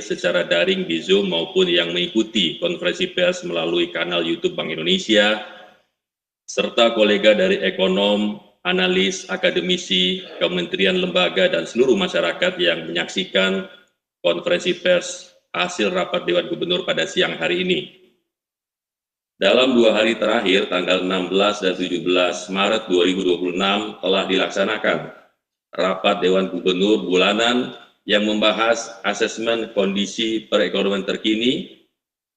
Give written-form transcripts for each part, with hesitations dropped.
secara daring di Zoom maupun yang mengikuti konferensi pers melalui kanal YouTube Bank Indonesia, serta kolega dari ekonom, analis, akademisi, kementerian, lembaga, dan seluruh masyarakat yang menyaksikan konferensi pers hasil rapat Dewan Gubernur pada siang hari ini. Dalam 2 hari terakhir, tanggal 16 dan 17 Maret 2026 telah dilaksanakan rapat Dewan Gubernur bulanan yang membahas asesmen kondisi perekonomian terkini,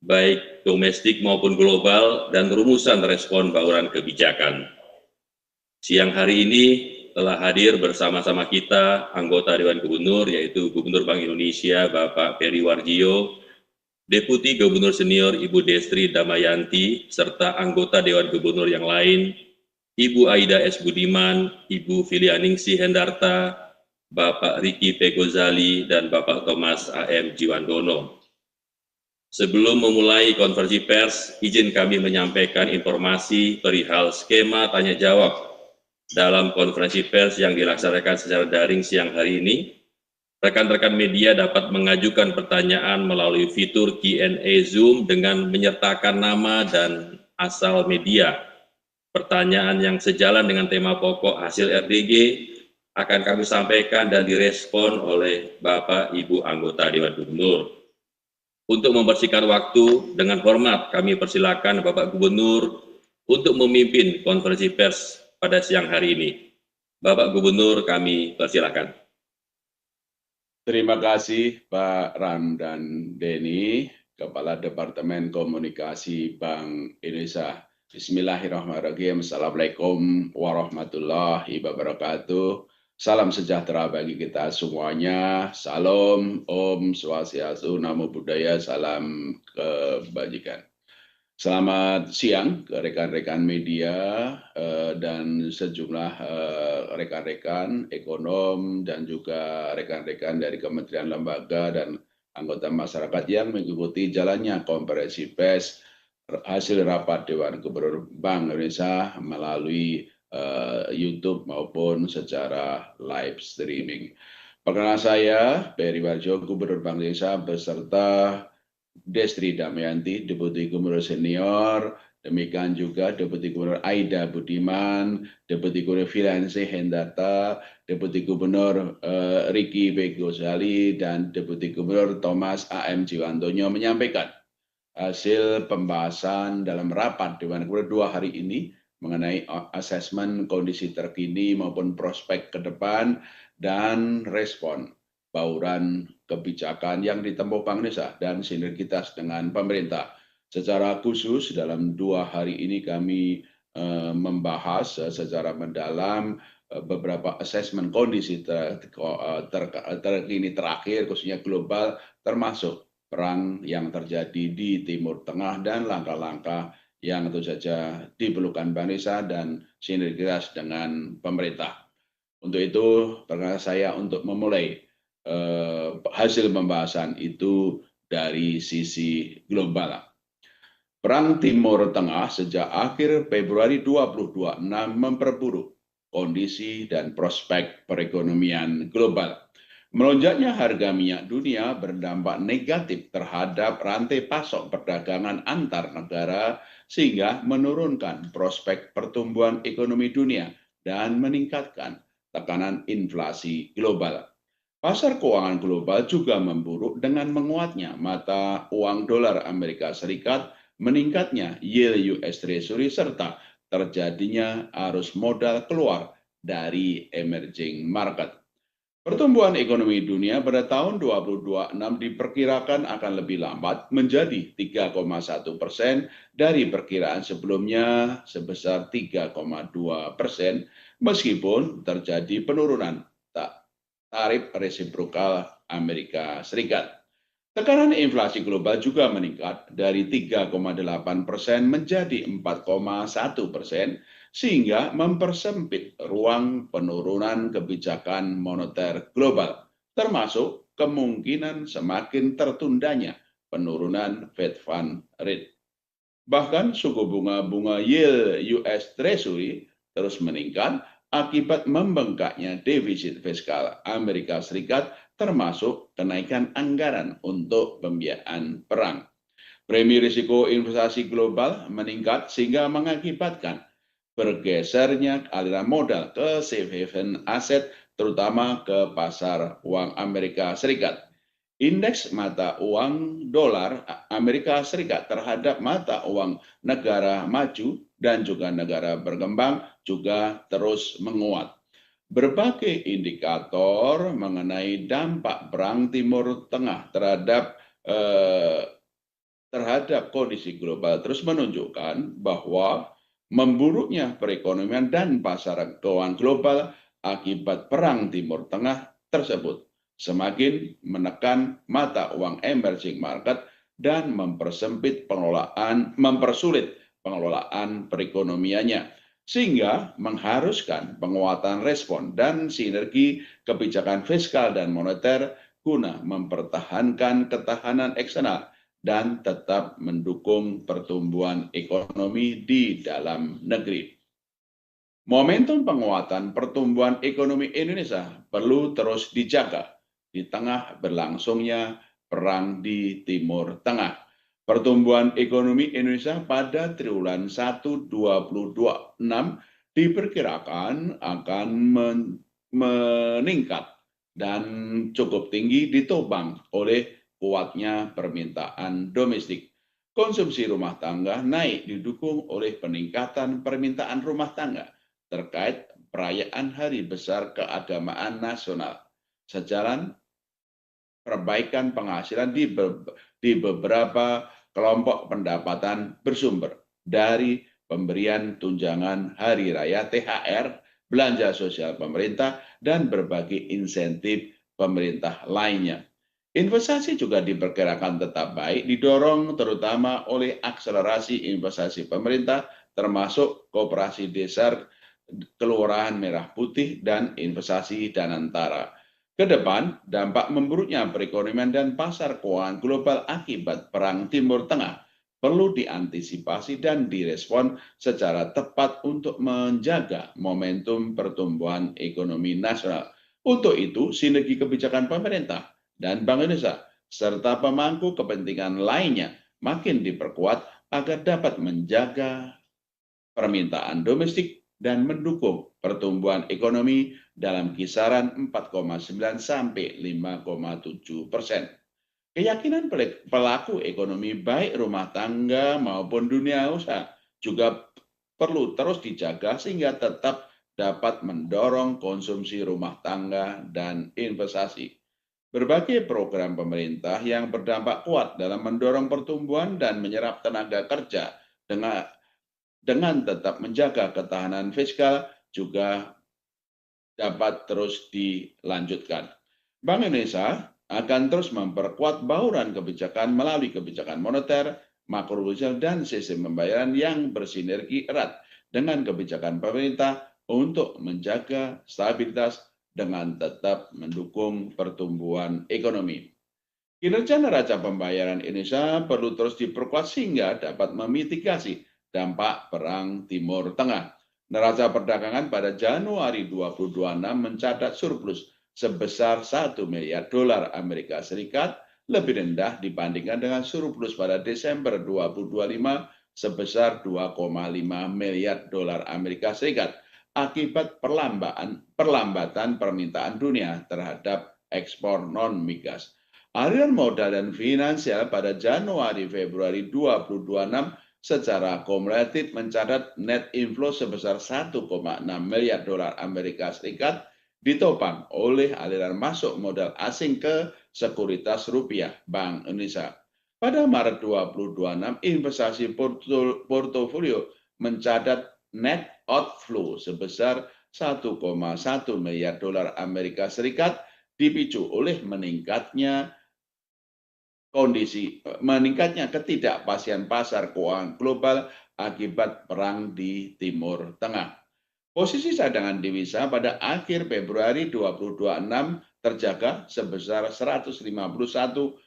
baik domestik maupun global, dan rumusan respon bauran kebijakan. Siang hari ini telah hadir bersama-sama kita anggota Dewan Gubernur, yaitu Gubernur Bank Indonesia Bapak Peri Warjio, Deputi Gubernur Senior Ibu Destri Damayanti, serta anggota Dewan Gubernur yang lain, Ibu Aida S. Budiman, Ibu Filianingsi Hendarta, Bapak Riki P. Gozali, dan Bapak Thomas A.M. Jiwandono. Sebelum memulai konferensi pers, izin kami menyampaikan informasi perihal skema tanya-jawab dalam konferensi pers yang dilaksanakan secara daring siang hari ini. Rekan-rekan media dapat mengajukan pertanyaan melalui fitur Q&A Zoom dengan menyertakan nama dan asal media. Pertanyaan yang sejalan dengan tema pokok hasil RDG akan kami sampaikan dan direspon oleh Bapak Ibu anggota Dewan Gubernur. Untuk membersihkan waktu, dengan hormat kami persilakan Bapak Gubernur untuk memimpin konferensi pers pada siang hari ini. Bapak Gubernur, kami persilakan. Terima kasih Pak Ram dan Denny, Kepala Departemen Komunikasi Bank Indonesia. Bismillahirrahmanirrahim. Assalamualaikum warahmatullahi wabarakatuh. Salam sejahtera bagi kita semuanya. Salam, Om Swastiastu, Namo Buddhaya, salam kebajikan. Selamat siang ke rekan-rekan media dan sejumlah rekan-rekan ekonom dan juga rekan-rekan dari kementerian lembaga dan anggota masyarakat yang mengikuti jalannya konferensi pers hasil rapat Dewan Gubernur Bank Indonesia melalui YouTube maupun secara live streaming. Perkenalkan saya Peri Warjio, Gubernur Bank Indonesia beserta Destri Damayanti, Deputi Gubernur Senior, demikian juga Deputi Gubernur Aida Budiman, Deputi Gubernur Filianingsi Hendarta, Deputi Gubernur Riki B. Gozali, dan Deputi Gubernur Thomas A.M. Jiwandono menyampaikan hasil pembahasan dalam rapat Dewan Gubernur 2 hari ini mengenai asesmen kondisi terkini maupun prospek ke depan dan respon bauran kebijakan yang ditempuh Bank Indonesia dan sinergitas dengan pemerintah. Secara khusus dalam 2 hari ini kami membahas secara mendalam beberapa asesmen kondisi terkini terakhir khususnya global, termasuk perang yang terjadi di Timur Tengah dan langkah-langkah yang tentu saja diperlukan Bank Indonesia dan sinergitas dengan pemerintah. Untuk itu, perkenalkan saya untuk memulai hasil pembahasan itu dari sisi global. Perang Timur Tengah sejak akhir Februari 2026 memperburuk kondisi dan prospek perekonomian global. Melonjaknya harga minyak dunia berdampak negatif terhadap rantai pasok perdagangan antar negara sehingga menurunkan prospek pertumbuhan ekonomi dunia dan meningkatkan tekanan inflasi global. Pasar keuangan global juga memburuk dengan menguatnya mata uang dolar Amerika Serikat, meningkatnya yield US Treasury, serta terjadinya arus modal keluar dari emerging market. Pertumbuhan ekonomi dunia pada tahun 2026 diperkirakan akan lebih lambat menjadi 3,1% dari perkiraan sebelumnya sebesar 3,2%, meskipun terjadi penurunan tarif resiprokal Amerika Serikat. Tekanan inflasi global juga meningkat dari 3,8% menjadi 4,1%, sehingga mempersempit ruang penurunan kebijakan moneter global, termasuk kemungkinan semakin tertundanya penurunan Fed Fund Rate. Bahkan suku bunga yield US Treasury terus meningkat akibat membengkaknya defisit fiskal Amerika Serikat termasuk kenaikan anggaran untuk pembiayaan perang. Premi risiko investasi global meningkat sehingga mengakibatkan bergesernya aliran modal ke safe haven aset, terutama ke pasar uang Amerika Serikat. Indeks mata uang dolar Amerika Serikat terhadap mata uang negara maju dan juga negara berkembang juga terus menguat. Berbagai indikator mengenai dampak perang Timur Tengah terhadap kondisi global terus menunjukkan bahwa memburuknya perekonomian dan pasar keuangan global akibat perang Timur Tengah tersebut semakin menekan mata uang emerging market dan mempersulit pengelolaan perekonomiannya, sehingga mengharuskan penguatan respon dan sinergi kebijakan fiskal dan moneter guna mempertahankan ketahanan eksternal dan tetap mendukung pertumbuhan ekonomi di dalam negeri. Momentum penguatan pertumbuhan ekonomi Indonesia perlu terus dijaga di tengah berlangsungnya perang di Timur Tengah. Pertumbuhan ekonomi Indonesia pada triwulan 1 2026 diperkirakan akan meningkat dan cukup tinggi ditopang oleh kuatnya permintaan domestik. Konsumsi rumah tangga naik didukung oleh peningkatan permintaan rumah tangga terkait perayaan Hari Besar Keagamaan Nasional. Sejalan perbaikan penghasilan di beberapa kelompok pendapatan bersumber dari pemberian tunjangan hari raya THR, belanja sosial pemerintah, dan berbagai insentif pemerintah lainnya. Investasi juga diperkirakan tetap baik, didorong terutama oleh akselerasi investasi pemerintah, termasuk koperasi desa, kelurahan merah putih, dan investasi Danantara. Kedepan, dampak memburuknya perekonomian dan pasar keuangan global akibat perang Timur Tengah perlu diantisipasi dan direspon secara tepat untuk menjaga momentum pertumbuhan ekonomi nasional. Untuk itu, sinergi kebijakan pemerintah dan Bank Indonesia serta pemangku kepentingan lainnya makin diperkuat agar dapat menjaga permintaan domestik dan mendukung pertumbuhan ekonomi dalam kisaran 4,9 sampai 5,7%. Keyakinan pelaku ekonomi baik rumah tangga maupun dunia usaha juga perlu terus dijaga sehingga tetap dapat mendorong konsumsi rumah tangga dan investasi. Berbagai program pemerintah yang berdampak kuat dalam mendorong pertumbuhan dan menyerap tenaga kerja dengan tetap menjaga ketahanan fiskal juga dapat terus dilanjutkan. Bank Indonesia akan terus memperkuat bauran kebijakan melalui kebijakan moneter, makroprudensial, dan sistem pembayaran yang bersinergi erat dengan kebijakan pemerintah untuk menjaga stabilitas dengan tetap mendukung pertumbuhan ekonomi. Kinerja neraca pembayaran Indonesia perlu terus diperkuat sehingga dapat memitigasi dampak perang Timur Tengah. Neraca perdagangan pada Januari 2026 mencatat surplus sebesar 1 miliar dolar Amerika Serikat, lebih rendah dibandingkan dengan surplus pada Desember 2025 sebesar 2,5 miliar dolar Amerika Serikat akibat perlambatan permintaan dunia terhadap ekspor non-migas. Aliran modal dan finansial pada Januari-Februari 2026 secara kumulatif mencatat net inflow sebesar 1,6 miliar dolar Amerika Serikat ditopang oleh aliran masuk modal asing ke sekuritas rupiah Bank Indonesia. Pada Maret 2026, investasi portofolio mencatat net outflow sebesar 1,1 miliar dolar Amerika Serikat dipicu oleh meningkatnya ketidakpastian pasar keuangan global akibat perang di Timur Tengah. Posisi cadangan devisa pada akhir Februari 2026 terjaga sebesar 151,9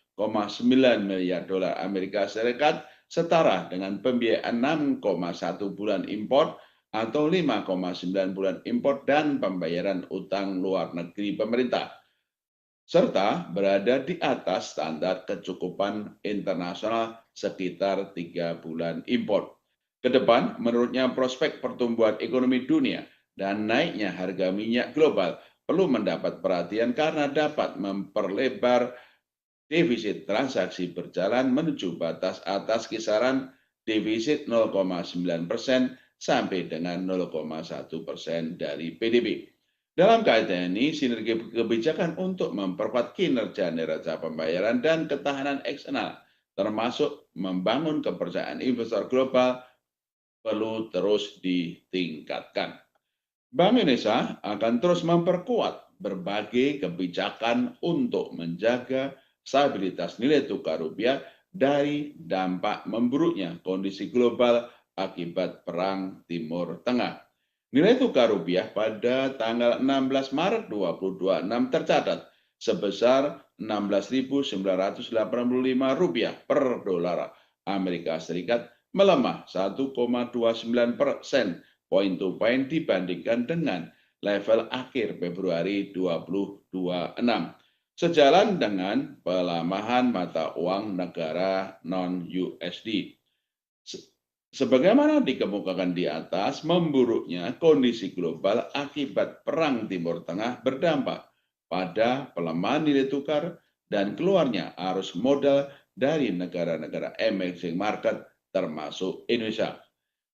miliar dolar Amerika Serikat, setara dengan pembiayaan 6,1 bulan impor atau 5,9 bulan impor dan pembayaran utang luar negeri pemerintah. serta berada di atas standar kecukupan internasional sekitar 3 bulan impor. Kedepan, menurutnya prospek pertumbuhan ekonomi dunia dan naiknya harga minyak global perlu mendapat perhatian karena dapat memperlebar defisit transaksi berjalan menuju batas atas kisaran defisit 0,9% sampai dengan 0,1% dari PDB. Dalam kaitan ini, sinergi kebijakan untuk memperkuat kinerja neraca pembayaran dan ketahanan eksternal, termasuk membangun kepercayaan investor global, perlu terus ditingkatkan. Bank Indonesia akan terus memperkuat berbagai kebijakan untuk menjaga stabilitas nilai tukar rupiah dari dampak memburuknya kondisi global akibat Perang Timur Tengah. Nilai tukar rupiah pada tanggal 16 Maret 2026 tercatat sebesar Rp16.985 per dolar Amerika Serikat, melemah 1,29% point to point dibandingkan dengan level akhir Februari 2026. Sejalan dengan pelemahan mata uang negara non-USD. Sebagaimana dikemukakan di atas, memburuknya kondisi global akibat Perang Timur Tengah berdampak pada pelemahan nilai tukar dan keluarnya arus modal dari negara-negara emerging market termasuk Indonesia.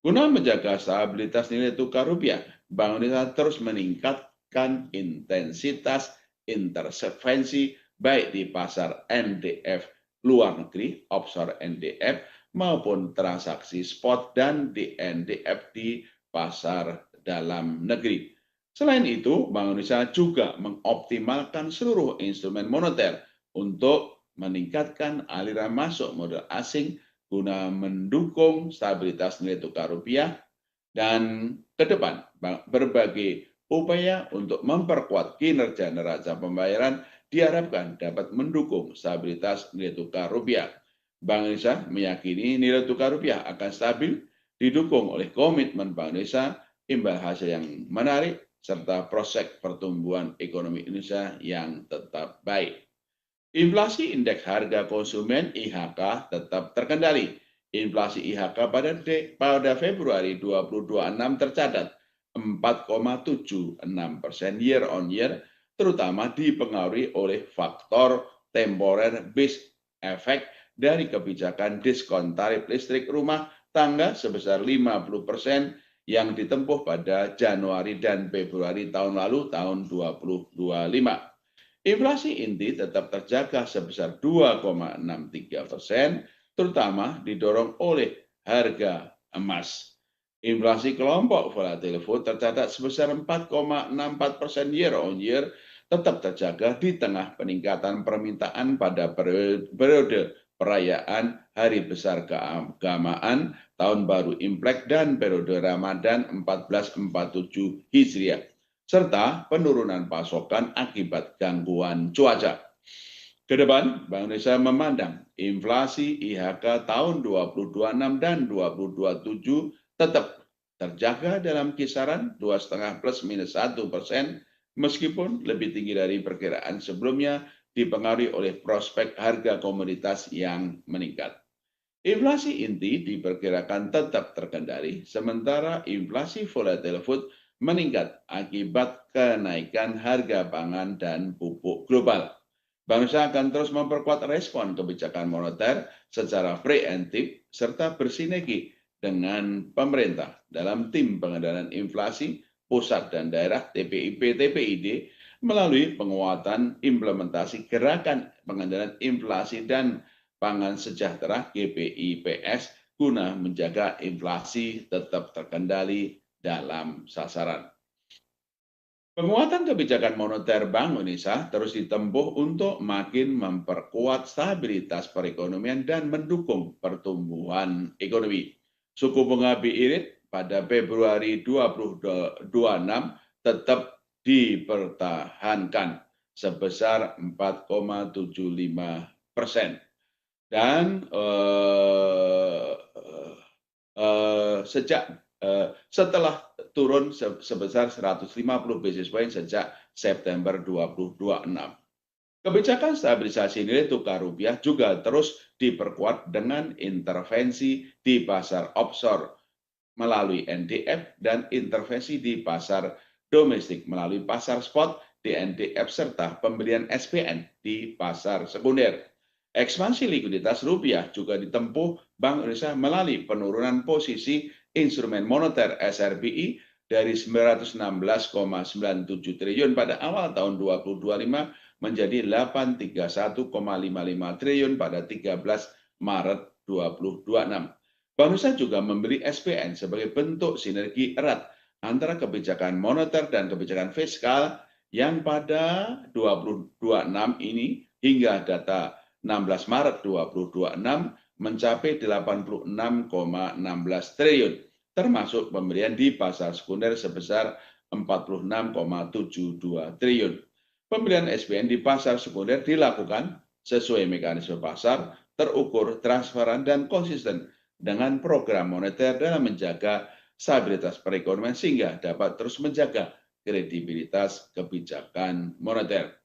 Guna menjaga stabilitas nilai tukar rupiah, Bank Indonesia terus meningkatkan intensitas intervensi baik di pasar NDF luar negeri, offshore NDF, maupun transaksi spot dan di NDF di pasar dalam negeri. Selain itu, Bank Indonesia juga mengoptimalkan seluruh instrumen moneter untuk meningkatkan aliran masuk modal asing guna mendukung stabilitas nilai tukar rupiah, dan ke depan berbagai upaya untuk memperkuat kinerja neraca pembayaran diharapkan dapat mendukung stabilitas nilai tukar rupiah. Bank Indonesia meyakini nilai tukar rupiah akan stabil didukung oleh komitmen Bank Indonesia, imbal hasil yang menarik, serta prospek pertumbuhan ekonomi Indonesia yang tetap baik. Inflasi indeks harga konsumen IHK tetap terkendali. Inflasi IHK pada Februari 2026 tercatat 4,76% year on year, terutama dipengaruhi oleh faktor temporer base effect dari kebijakan diskon tarif listrik rumah tangga sebesar 50% yang ditempuh pada Januari dan Februari tahun lalu, tahun 2025. Inflasi inti tetap terjaga sebesar 2,63%, terutama didorong oleh harga emas. Inflasi kelompok volatile food tercatat sebesar 4,64% year on year, tetap terjaga di tengah peningkatan permintaan pada periode perayaan Hari Besar Keagamaan, Tahun Baru Imlek, dan periode Ramadan 1447 Hijriah, serta penurunan pasokan akibat gangguan cuaca. Kedepan, Bank Indonesia memandang inflasi IHK tahun 2026 dan 2027 tetap terjaga dalam kisaran 2,5 plus minus 1%, meskipun lebih tinggi dari perkiraan sebelumnya dipengaruhi oleh prospek harga komoditas yang meningkat. Inflasi inti diperkirakan tetap terkendali, sementara inflasi volatile food meningkat akibat kenaikan harga pangan dan pupuk global. Bank Indonesia akan terus memperkuat respon kebijakan moneter secara preemptif serta bersinergi dengan pemerintah dalam tim pengendalian inflasi pusat dan daerah TPID melalui penguatan implementasi gerakan pengendalian inflasi dan pangan sejahtera GPIPS guna menjaga inflasi tetap terkendali dalam sasaran. Penguatan kebijakan moneter Bank Indonesia terus ditempuh untuk makin memperkuat stabilitas perekonomian dan mendukung pertumbuhan ekonomi. Suku bunga BI rate pada Februari 2026 tetap dipertahankan sebesar 4,75%. Dan setelah turun sebesar 150 basis point sejak September 2026. Kebijakan stabilisasi nilai tukar rupiah juga terus diperkuat dengan intervensi di pasar offshore melalui NDF dan intervensi di pasar domestik melalui pasar spot di NDF serta pembelian SPN di pasar sekunder. Ekspansi likuiditas rupiah juga ditempuh Bank Indonesia melalui penurunan posisi instrumen moneter SRBI dari 916,97 triliun pada awal tahun 2025 menjadi 831,55 triliun pada 13 Maret 2026. Bank Indonesia juga membeli SPN sebagai bentuk sinergi erat antara kebijakan moneter dan kebijakan fiskal yang pada 2026 ini hingga data 16 Maret 2026 mencapai 86,16 triliun, termasuk pemberian di pasar sekunder sebesar 46,72 triliun. Pembelian SPN di pasar sekunder dilakukan sesuai mekanisme pasar, terukur, transparan, dan konsisten dengan program moneter dalam menjaga stabilitas perekonomian sehingga dapat terus menjaga kredibilitas kebijakan moneter.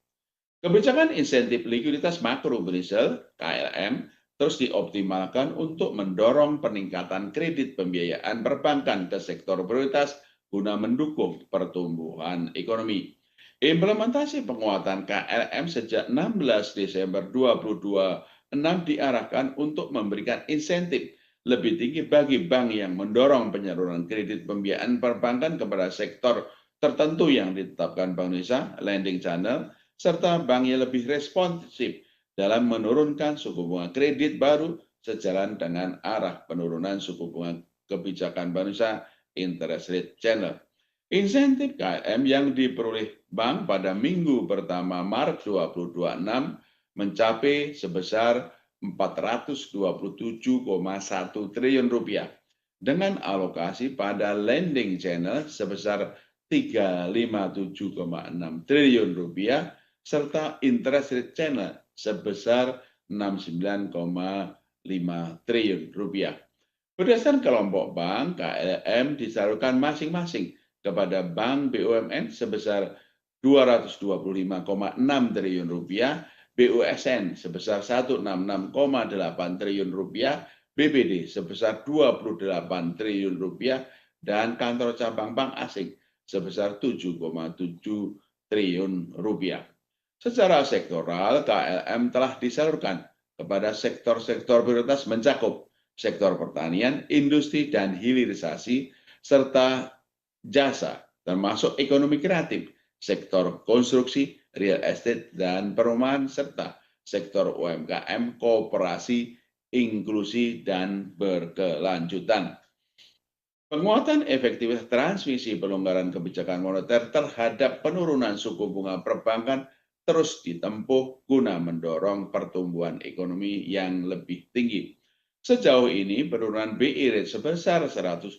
Kebijakan insentif likuiditas makro Brazil (KLM) terus dioptimalkan untuk mendorong peningkatan kredit pembiayaan perbankan ke sektor prioritas guna mendukung pertumbuhan ekonomi. Implementasi penguatan KLM sejak 16 Desember 2026 diarahkan untuk memberikan insentif lebih tinggi bagi bank yang mendorong penyaluran kredit pembiayaan perbankan kepada sektor tertentu yang ditetapkan Bank Indonesia, lending channel, serta bank yang lebih responsif dalam menurunkan suku bunga kredit baru sejalan dengan arah penurunan suku bunga kebijakan Bank Indonesia interest rate channel. Insentif KLM yang diperoleh bank pada minggu pertama Maret 2026 mencapai sebesar 427,1 triliun rupiah dengan alokasi pada lending channel sebesar 357,6 triliun rupiah serta interest rate channel sebesar 69,5 triliun rupiah. Berdasarkan kelompok bank, KLM disalurkan masing-masing kepada Bank BUMN sebesar 225,6 triliun rupiah, BUSN sebesar 166,8 triliun rupiah, BPD sebesar 28 triliun rupiah, dan kantor cabang bank asing sebesar 7,7 triliun rupiah. Secara sektoral, KLM telah disalurkan kepada sektor-sektor prioritas mencakup sektor pertanian, industri, dan hilirisasi, serta jasa, termasuk ekonomi kreatif, sektor konstruksi, real estate, dan perumahan, serta sektor UMKM, kooperasi, inklusi, dan berkelanjutan. Penguatan efektivitas transmisi pelonggaran kebijakan moneter terhadap penurunan suku bunga perbankan terus ditempuh guna mendorong pertumbuhan ekonomi yang lebih tinggi. Sejauh ini, penurunan BI rate sebesar 125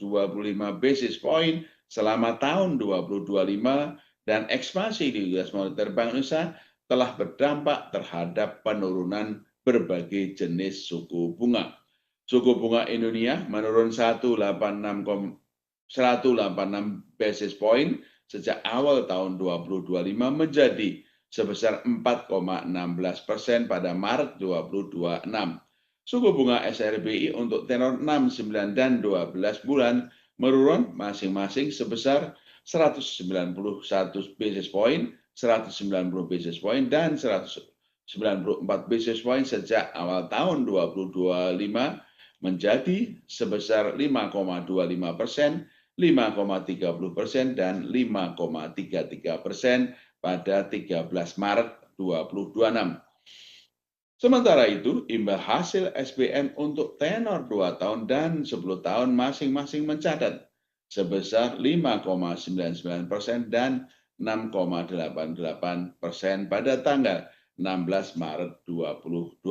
basis point selama tahun 2025 dan ekspansi likuiditas moneter Bank Indonesia telah berdampak terhadap penurunan berbagai jenis suku bunga. Suku bunga Indonesia menurun 186 basis point sejak awal tahun 2025 menjadi sebesar 4,16% pada Maret 2026. Suku bunga SRBI untuk tenor 6, 9, dan 12 bulan menurun masing-masing sebesar 191 basis point, 190 basis point, dan 194 basis point sejak awal tahun 2025 menjadi sebesar 5,25%, 5,30%, dan 5,33% pada 13 Maret 2026. Sementara itu, imbal hasil SPN untuk tenor 2 tahun dan 10 tahun masing-masing mencatat sebesar 5,99% dan 6,88% pada tanggal 16 Maret 2026.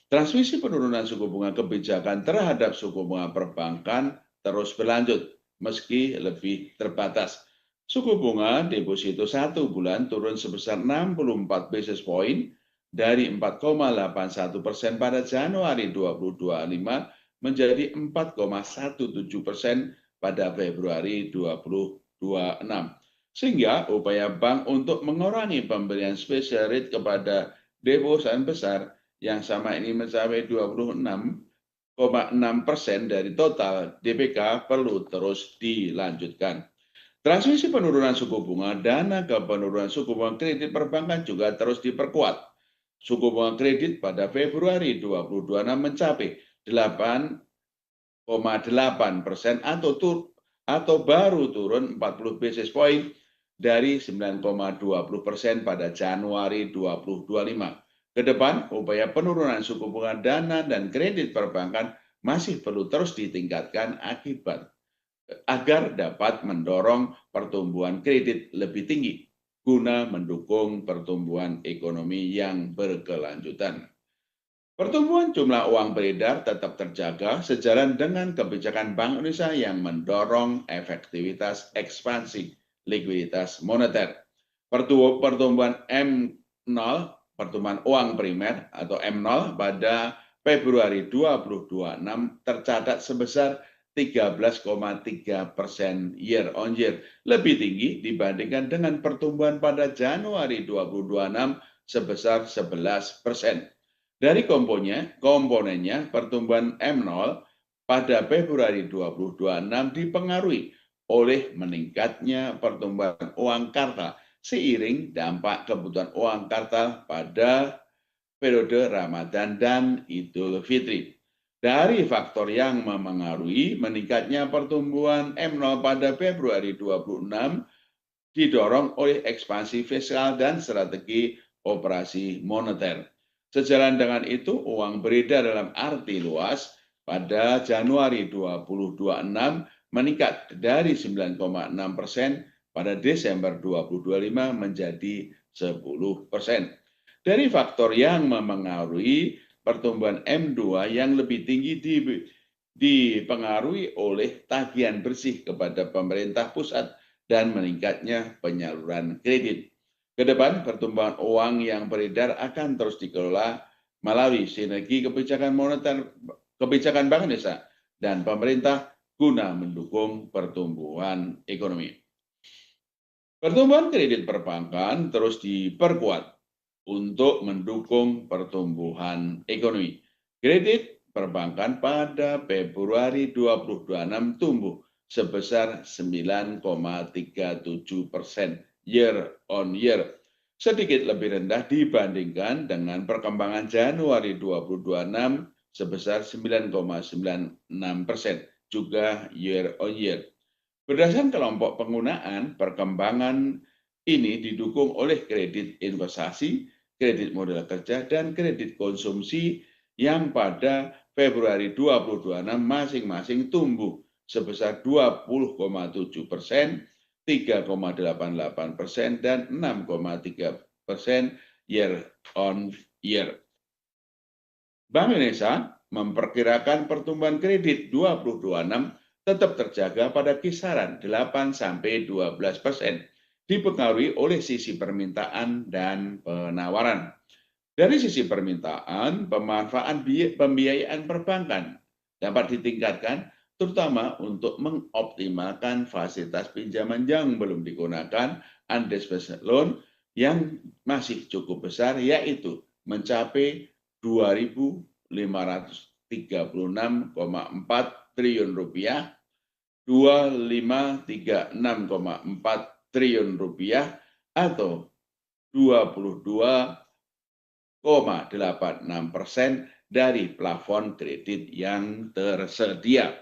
Transmisi penurunan suku bunga kebijakan terhadap suku bunga perbankan terus berlanjut meski lebih terbatas. Suku bunga deposito 1 bulan turun sebesar 64 basis point dari 4,81% pada Januari 2025 menjadi 4,17% pada Februari 2026. Sehingga upaya bank untuk mengurangi pemberian special rate kepada deposan besar yang sama ini mencapai 26,6% dari total DPK perlu terus dilanjutkan. Transmisi penurunan suku bunga dana ke penurunan suku bunga kredit perbankan juga terus diperkuat. Suku bunga kredit pada Februari 2026 mencapai 8,8% atau baru turun 40 basis point dari 9,20% pada Januari 2025. Ke depan, upaya penurunan suku bunga dana dan kredit perbankan masih perlu terus ditingkatkan agar dapat mendorong pertumbuhan kredit lebih tinggi guna mendukung pertumbuhan ekonomi yang berkelanjutan. Pertumbuhan jumlah uang beredar tetap terjaga sejalan dengan kebijakan Bank Indonesia yang mendorong efektivitas ekspansi likuiditas moneter. Pertumbuhan M0, pertumbuhan uang primer atau M0 pada Februari 2026 tercatat sebesar 13,3% year on year, lebih tinggi dibandingkan dengan pertumbuhan pada Januari 2026 sebesar 11%. Dari komponennya pertumbuhan M0 pada Februari 2026 dipengaruhi oleh meningkatnya pertumbuhan uang kartal seiring dampak kebutuhan uang kartal pada periode Ramadan dan Idul Fitri. Dari faktor yang memengaruhi meningkatnya pertumbuhan M0 pada Februari 2026 didorong oleh ekspansi fiskal dan strategi operasi moneter. Sejalan dengan itu, uang beredar dalam arti luas pada Januari 2026 meningkat dari 9,6% pada Desember 2025 menjadi 10%. Dari faktor yang memengaruhi pertumbuhan M2 yang lebih tinggi dipengaruhi oleh tagihan bersih kepada pemerintah pusat dan meningkatnya penyaluran kredit. Ke depan, pertumbuhan uang yang beredar akan terus dikelola melalui sinergi kebijakan moneter, kebijakan Bank Indonesia dan pemerintah guna mendukung pertumbuhan ekonomi. Pertumbuhan kredit perbankan terus diperkuat untuk mendukung pertumbuhan ekonomi. Kredit perbankan pada Februari 2026 tumbuh sebesar 9,37% year on year, sedikit lebih rendah dibandingkan dengan perkembangan Januari 2026 sebesar 9,96% juga year on year. Berdasarkan kelompok penggunaan, perkembangan ini didukung oleh kredit investasi, kredit modal kerja, dan kredit konsumsi yang pada Februari 2026 masing-masing tumbuh sebesar 20,7%, 3,88%, dan 6,3% year on year. Bank Indonesia memperkirakan pertumbuhan kredit 2026 tetap terjaga pada kisaran 8-12%. Dipengaruhi oleh sisi permintaan dan penawaran. Dari sisi permintaan, pemanfaatan pembiayaan perbankan dapat ditingkatkan terutama untuk mengoptimalkan fasilitas pinjaman yang belum digunakan undisbursed loan yang masih cukup besar, yaitu mencapai 2.536,4 triliun rupiah, 2.536,4 triliun rupiah atau 22,86% dari plafon kredit yang tersedia.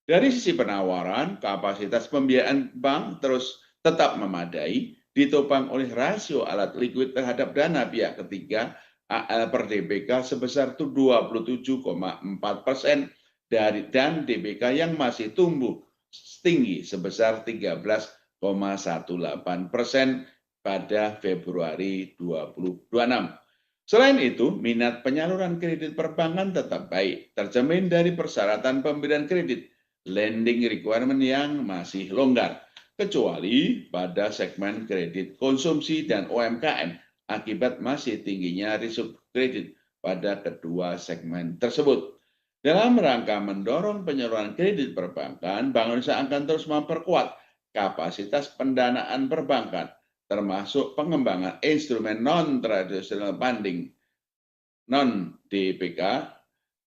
Dari sisi penawaran, kapasitas pembiayaan bank terus tetap memadai, ditopang oleh rasio alat likuid terhadap dana pihak ketiga AL per DBK sebesar 27,4% dan DBK yang masih tumbuh tinggi sebesar 13,18% pada Februari 2026. Selain itu, minat penyaluran kredit perbankan tetap baik, tercermin dari persyaratan pemberian kredit lending requirement yang masih longgar, kecuali pada segmen kredit konsumsi dan UMKM akibat masih tingginya risiko kredit pada kedua segmen tersebut. Dalam rangka mendorong penyaluran kredit perbankan, Bank Indonesia akan terus memperkuat kapasitas pendanaan perbankan, termasuk pengembangan instrumen non-traditional funding non-DPK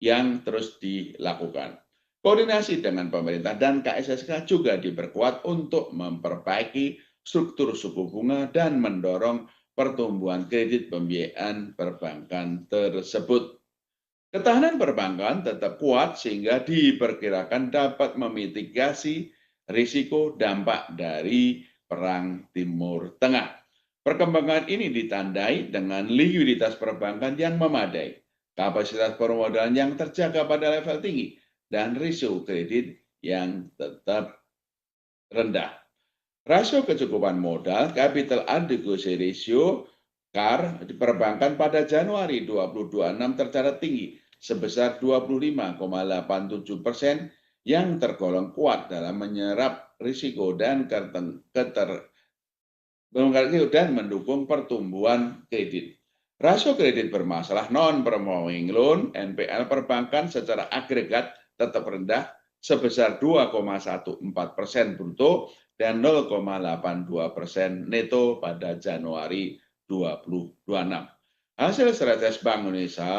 yang terus dilakukan. Koordinasi dengan pemerintah dan KSSK juga diperkuat untuk memperbaiki struktur suku bunga dan mendorong pertumbuhan kredit pembiayaan perbankan tersebut. Ketahanan perbankan tetap kuat sehingga diperkirakan dapat memitigasi risiko dampak dari Perang Timur Tengah. Perkembangan ini ditandai dengan likuiditas perbankan yang memadai, kapasitas permodalan yang terjaga pada level tinggi, dan risiko kredit yang tetap rendah. Rasio kecukupan modal (Capital Adequacy Ratio) CAR di perbankan pada Januari 2026 tercatat tinggi sebesar 25,87% yang tergolong kuat dalam menyerap risiko dan mendukung pertumbuhan kredit. Rasio kredit bermasalah non-performing loan (NPL) perbankan secara agregat tetap rendah sebesar 2,14% bruto dan 0,82% neto pada Januari 2026. Hasil stress test Bank Indonesia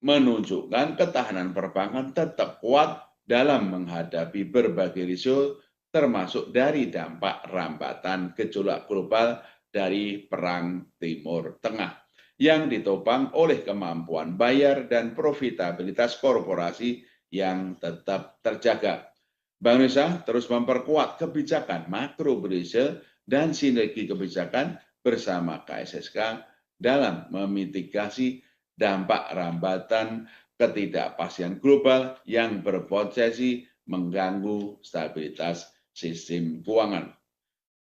menunjukkan ketahanan perbankan tetap kuat dalam menghadapi berbagai risiko, termasuk dari dampak rambatan gejolak global dari Perang Timur Tengah yang ditopang oleh kemampuan bayar dan profitabilitas korporasi yang tetap terjaga. Bank Indonesia terus memperkuat kebijakan makro Brazil dan sinergi kebijakan bersama KSSK dalam memitigasi dampak rambatan ketidakpastian global yang berpotensi mengganggu stabilitas sistem keuangan.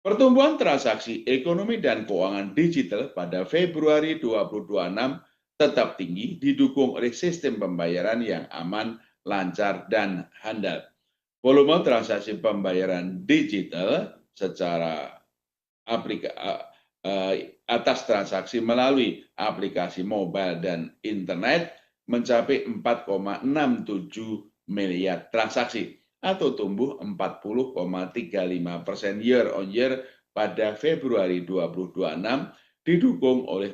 Pertumbuhan transaksi ekonomi dan keuangan digital pada Februari 2026 tetap tinggi, didukung oleh sistem pembayaran yang aman, lancar, dan handal. Volume transaksi pembayaran digital secara atas transaksi melalui aplikasi mobile dan internet mencapai 4,67 miliar transaksi atau tumbuh 40,35% year on year pada Februari 2026, didukung oleh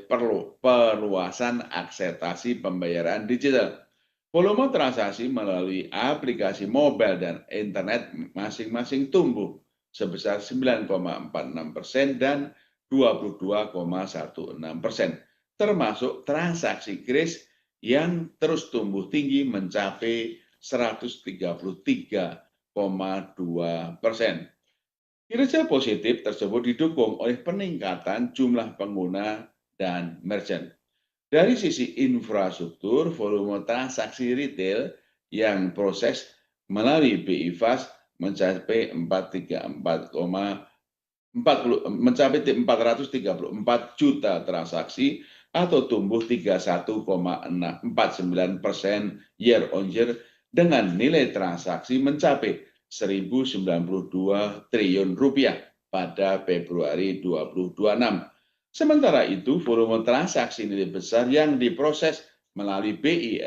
perluasan akseptasi pembayaran digital. Volume transaksi melalui aplikasi mobile dan internet masing-masing tumbuh sebesar 9,46% dan 22,16%, termasuk transaksi kris yang terus tumbuh tinggi mencapai 133,2%. Kinerja positif tersebut didukung oleh peningkatan jumlah pengguna dan merchant. Dari sisi infrastruktur, volume transaksi retail yang proses melalui BI Fast mencapai 434 juta transaksi atau tumbuh 31,49% year on year dengan nilai transaksi mencapai 1.092 triliun rupiah pada Februari 2026. Sementara itu, volume transaksi nilai besar yang diproses melalui BI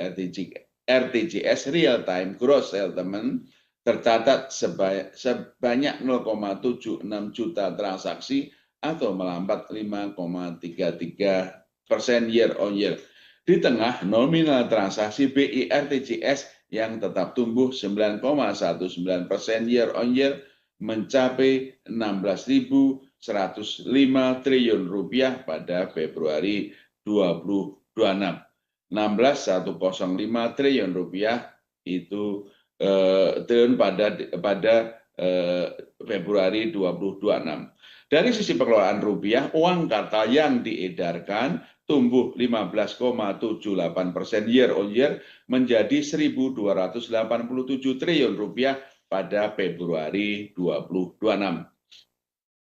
RTGS Real Time Gross Settlement tercatat sebanyak 0,76 juta transaksi atau melambat 5,33% year on year. Di tengah nominal transaksi BI RTGS yang tetap tumbuh 9,19% year on year mencapai 16.105 triliun rupiah pada Februari 2026. 16.105 triliun rupiah itu triliun pada Februari 2026. Dari sisi pengelolaan rupiah, uang kartal yang diedarkan tumbuh 15,78% year on year menjadi 1.287 triliun rupiah pada Februari 2026.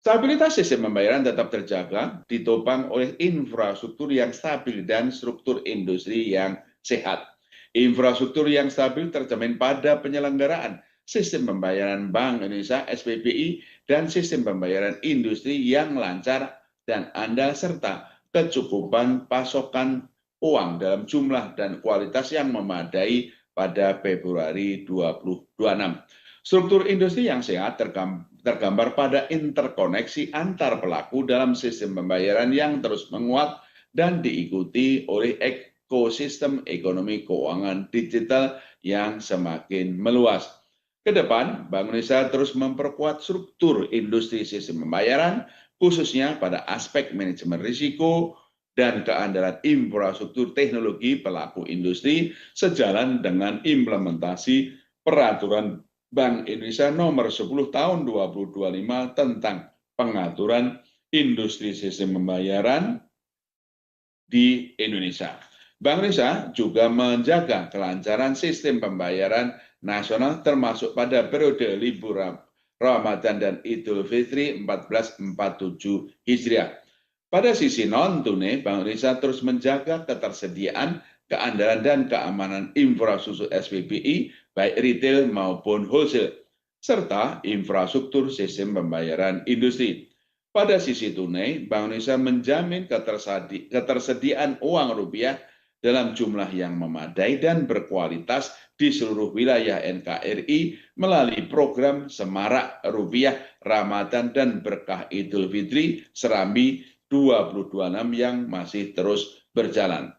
Stabilitas sistem pembayaran tetap terjaga, ditopang oleh infrastruktur yang stabil dan struktur industri yang sehat. Infrastruktur yang stabil tercermin pada penyelenggaraan sistem pembayaran Bank Indonesia (SPBI) dan sistem pembayaran industri yang lancar dan andal serta kecukupan pasokan uang dalam jumlah dan kualitas yang memadai pada Februari 2026. Struktur industri yang sehat tergambar pada interkoneksi antar pelaku dalam sistem pembayaran yang terus menguat dan diikuti oleh ekosistem ekonomi keuangan digital yang semakin meluas. Ke depan, Bank Indonesia terus memperkuat struktur industri sistem pembayaran, khususnya pada aspek manajemen risiko dan keandalan infrastruktur teknologi pelaku industri sejalan dengan implementasi peraturan Bank Indonesia nomor 10 tahun 2025 tentang pengaturan industri sistem pembayaran di Indonesia. Bank Indonesia juga menjaga kelancaran sistem pembayaran nasional termasuk pada periode libur Ramadan dan Idul Fitri 1447 Hijriah. Pada sisi non-tunai, Bank Indonesia terus menjaga ketersediaan, keandalan, dan keamanan infrastruktur SPBI, baik retail maupun wholesale, serta infrastruktur sistem pembayaran industri. Pada sisi tunai, Bank Indonesia menjamin ketersediaan uang rupiah dalam jumlah yang memadai dan berkualitas di seluruh wilayah NKRI melalui program Semarak Rupiah Ramadan dan Berkah Idul Fitri Serambi 2026 yang masih terus berjalan.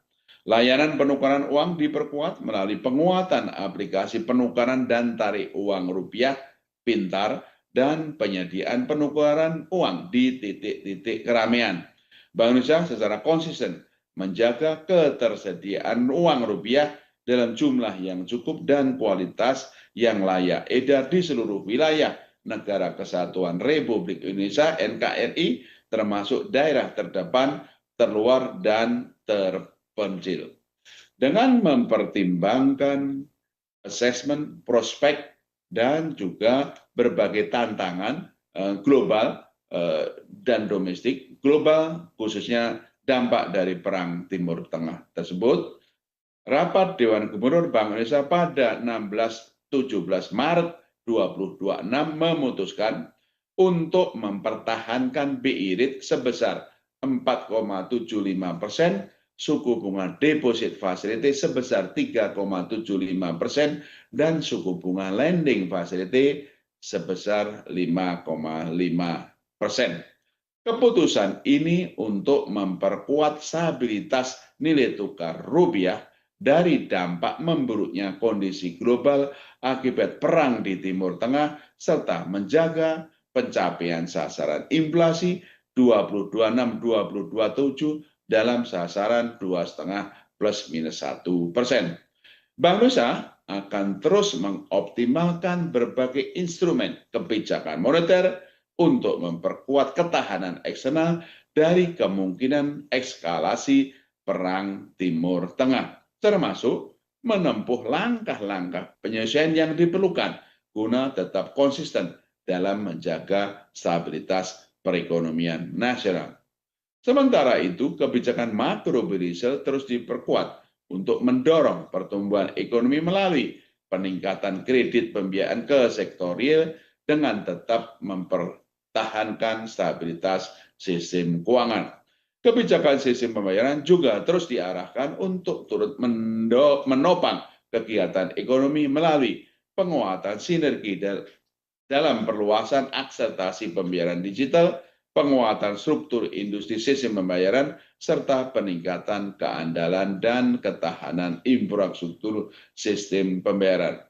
Layanan penukaran uang diperkuat melalui penguatan aplikasi penukaran dan tarik uang rupiah pintar dan penyediaan penukaran uang di titik-titik keramaian. Bank Indonesia secara konsisten menjaga ketersediaan uang rupiah dalam jumlah yang cukup dan kualitas yang layak edar di seluruh wilayah Negara Kesatuan Republik Indonesia NKRI, termasuk daerah terdepan, terluar, dan terpencil. Dengan mempertimbangkan asesmen prospek dan juga berbagai tantangan global dan domestik, global khususnya dampak dari Perang Timur Tengah tersebut, rapat Dewan Gubernur Bank Indonesia pada 16-17 Maret 2026 memutuskan untuk mempertahankan BI rate sebesar 4,75%, suku bunga deposit facility sebesar 3,75%, dan suku bunga lending facility sebesar 5,5%. Keputusan ini untuk memperkuat stabilitas nilai tukar rupiah dari dampak memburuknya kondisi global akibat perang di Timur Tengah serta menjaga pencapaian sasaran inflasi 2026-2027 dalam sasaran 2,5 plus minus 1%. Bank Indonesia akan terus mengoptimalkan berbagai instrumen kebijakan moneter untuk memperkuat ketahanan eksternal dari kemungkinan eskalasi perang Timur Tengah, termasuk menempuh langkah-langkah penyesuaian yang diperlukan guna tetap konsisten dalam menjaga stabilitas perekonomian nasional. Sementara itu, kebijakan makro-bridging terus diperkuat untuk mendorong pertumbuhan ekonomi melalui peningkatan kredit pembiayaan ke sektor real dengan tetap mempertahankan stabilitas sistem keuangan. Kebijakan sistem pembayaran juga terus diarahkan untuk turut menopang kegiatan ekonomi melalui penguatan sinergi dalam perluasan akselerasi pembayaran digital, penguatan struktur industri sistem pembayaran, serta peningkatan keandalan dan ketahanan infrastruktur sistem pembayaran.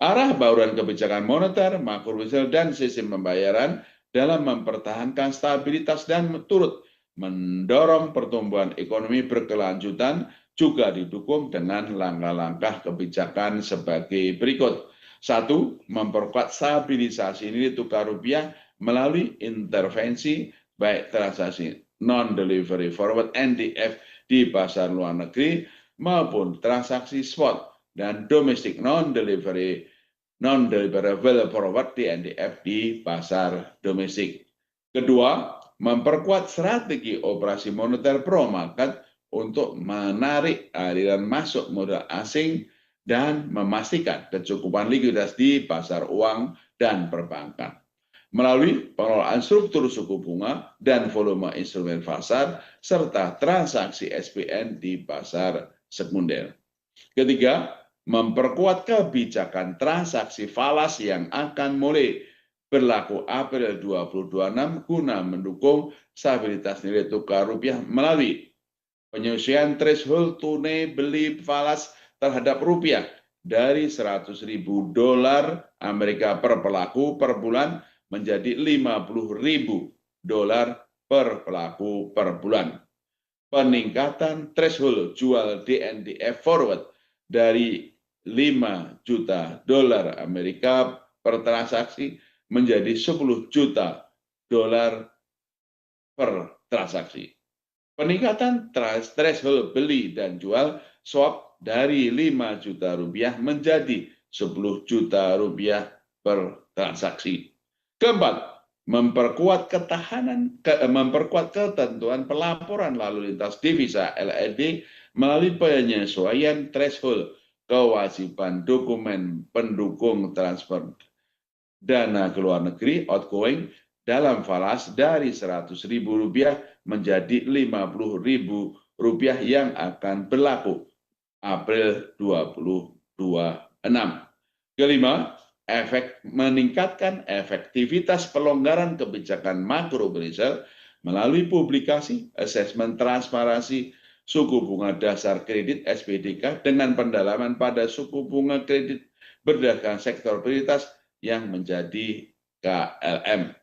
Arah bauran kebijakan moneter, makro-bridging, dan sistem pembayaran dalam mempertahankan stabilitas dan turut mendorong pertumbuhan ekonomi berkelanjutan juga didukung dengan langkah-langkah kebijakan sebagai berikut. 1. Memperkuat stabilisasi nilai tukar rupiah melalui intervensi baik transaksi non-delivery forward NDF di pasar luar negeri maupun transaksi spot dan domestic non-deliverable forward di NDF di pasar domestik. Kedua, memperkuat strategi operasi moneter pro market untuk menarik aliran masuk modal asing dan memastikan kecukupan likuiditas di pasar uang dan perbankan. Melalui pengelolaan struktur suku bunga dan volume instrumen pasar, serta transaksi SPN di pasar sekunder. Ketiga, memperkuat kebijakan transaksi falas yang akan mulai berlaku April 2026 guna mendukung stabilitas nilai tukar rupiah melalui penyesuaian threshold tunai beli falas terhadap rupiah dari $100.000 per pelaku per bulan menjadi $50.000 per pelaku per bulan. Peningkatan threshold jual DNDF forward dari $5 juta per transaksi menjadi $10 juta per transaksi. Peningkatan threshold beli dan jual swap dari $5 juta menjadi $10 juta per transaksi. Keempat, memperkuat ketentuan pelaporan lalu lintas devisa (LLD) melalui penyesuaian threshold kewajiban dokumen pendukung transfer dana ke luar negeri outgoing dalam falas dari $100.000 menjadi $50.000 yang akan berlaku April 2026. Kelima, meningkatkan efektivitas pelonggaran kebijakan makro Brazil melalui publikasi asesmen transparansi suku bunga dasar kredit SBDK dengan pendalaman pada suku bunga kredit berdasarkan sektor prioritas yang menjadi KLM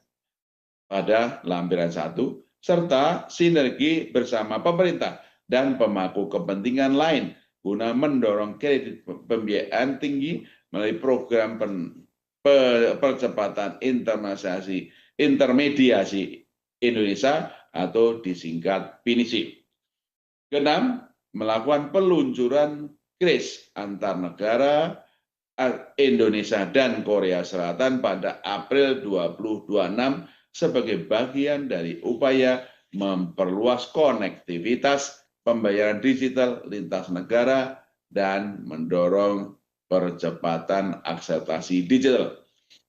pada lampiran 1, serta sinergi bersama pemerintah dan pemangku kepentingan lain guna mendorong kredit pembiayaan tinggi melalui program percepatan intermediasi Indonesia atau disingkat PINISI. Keenam, melakukan peluncuran kris antar negara Indonesia dan Korea Selatan pada April 2026 sebagai bagian dari upaya memperluas konektivitas pembayaran digital lintas negara dan mendorong percepatan akselerasi digital.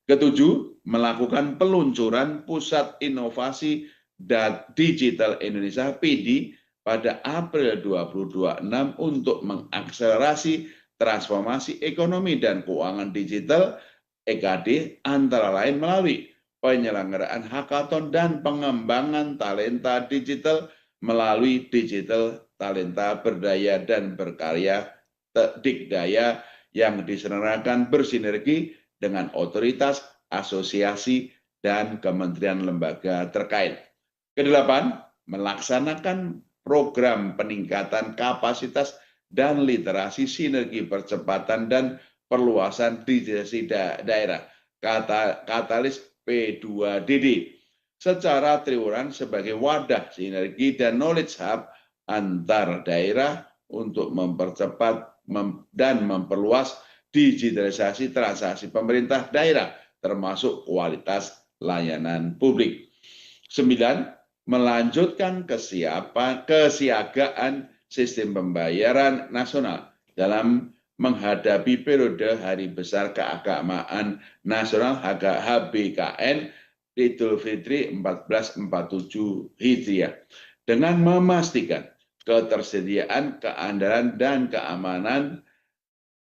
Ketujuh, melakukan peluncuran Pusat Inovasi dan Digital Indonesia (PIDI) pada April 2026 untuk mengakselerasi transformasi ekonomi dan keuangan digital (EKD) antara lain melalui penyelenggaraan hackathon dan pengembangan talenta digital melalui Digital Talenta Berdaya dan Berkarya Dikdaya yang diselenggarakan bersinergi dengan otoritas, asosiasi, dan kementerian lembaga terkait. Kedelapan, melaksanakan program peningkatan kapasitas dan literasi sinergi percepatan dan perluasan digitalisasi daerah katalis P2DD secara triwulan sebagai wadah sinergi dan knowledge hub antar daerah untuk mempercepat dan memperluas digitalisasi transaksi pemerintah daerah termasuk kualitas layanan publik. 9. Melanjutkan kesiagaan sistem pembayaran nasional dalam menghadapi periode Hari Besar Keagamaan Nasional HBKN Idul Fitri 1447 Hijriah dengan memastikan ketersediaan, keandalan, dan keamanan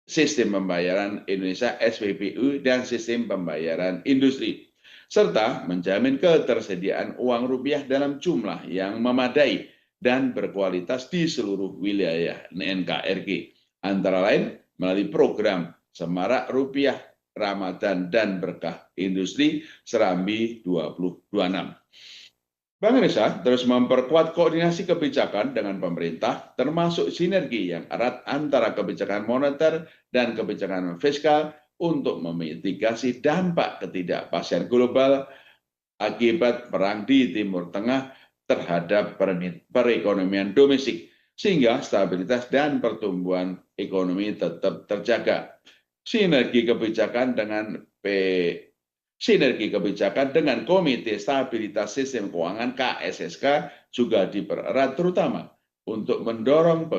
sistem pembayaran Indonesia SPBU dan sistem pembayaran industri, serta menjamin ketersediaan uang rupiah dalam jumlah yang memadai dan berkualitas di seluruh wilayah NKRI, antara lain melalui program Semarak Rupiah Ramadan dan Berkah Industri Serambi 2026. Bank Indonesia terus memperkuat koordinasi kebijakan dengan pemerintah, termasuk sinergi yang erat antara kebijakan moneter dan kebijakan fiskal untuk memitigasi dampak ketidakpastian global akibat perang di Timur Tengah terhadap perekonomian domestik, sehingga stabilitas dan pertumbuhan ekonomi tetap terjaga. Sinergi kebijakan dengan Komite Stabilitas Sistem Keuangan KSSK juga dipererat terutama untuk mendorong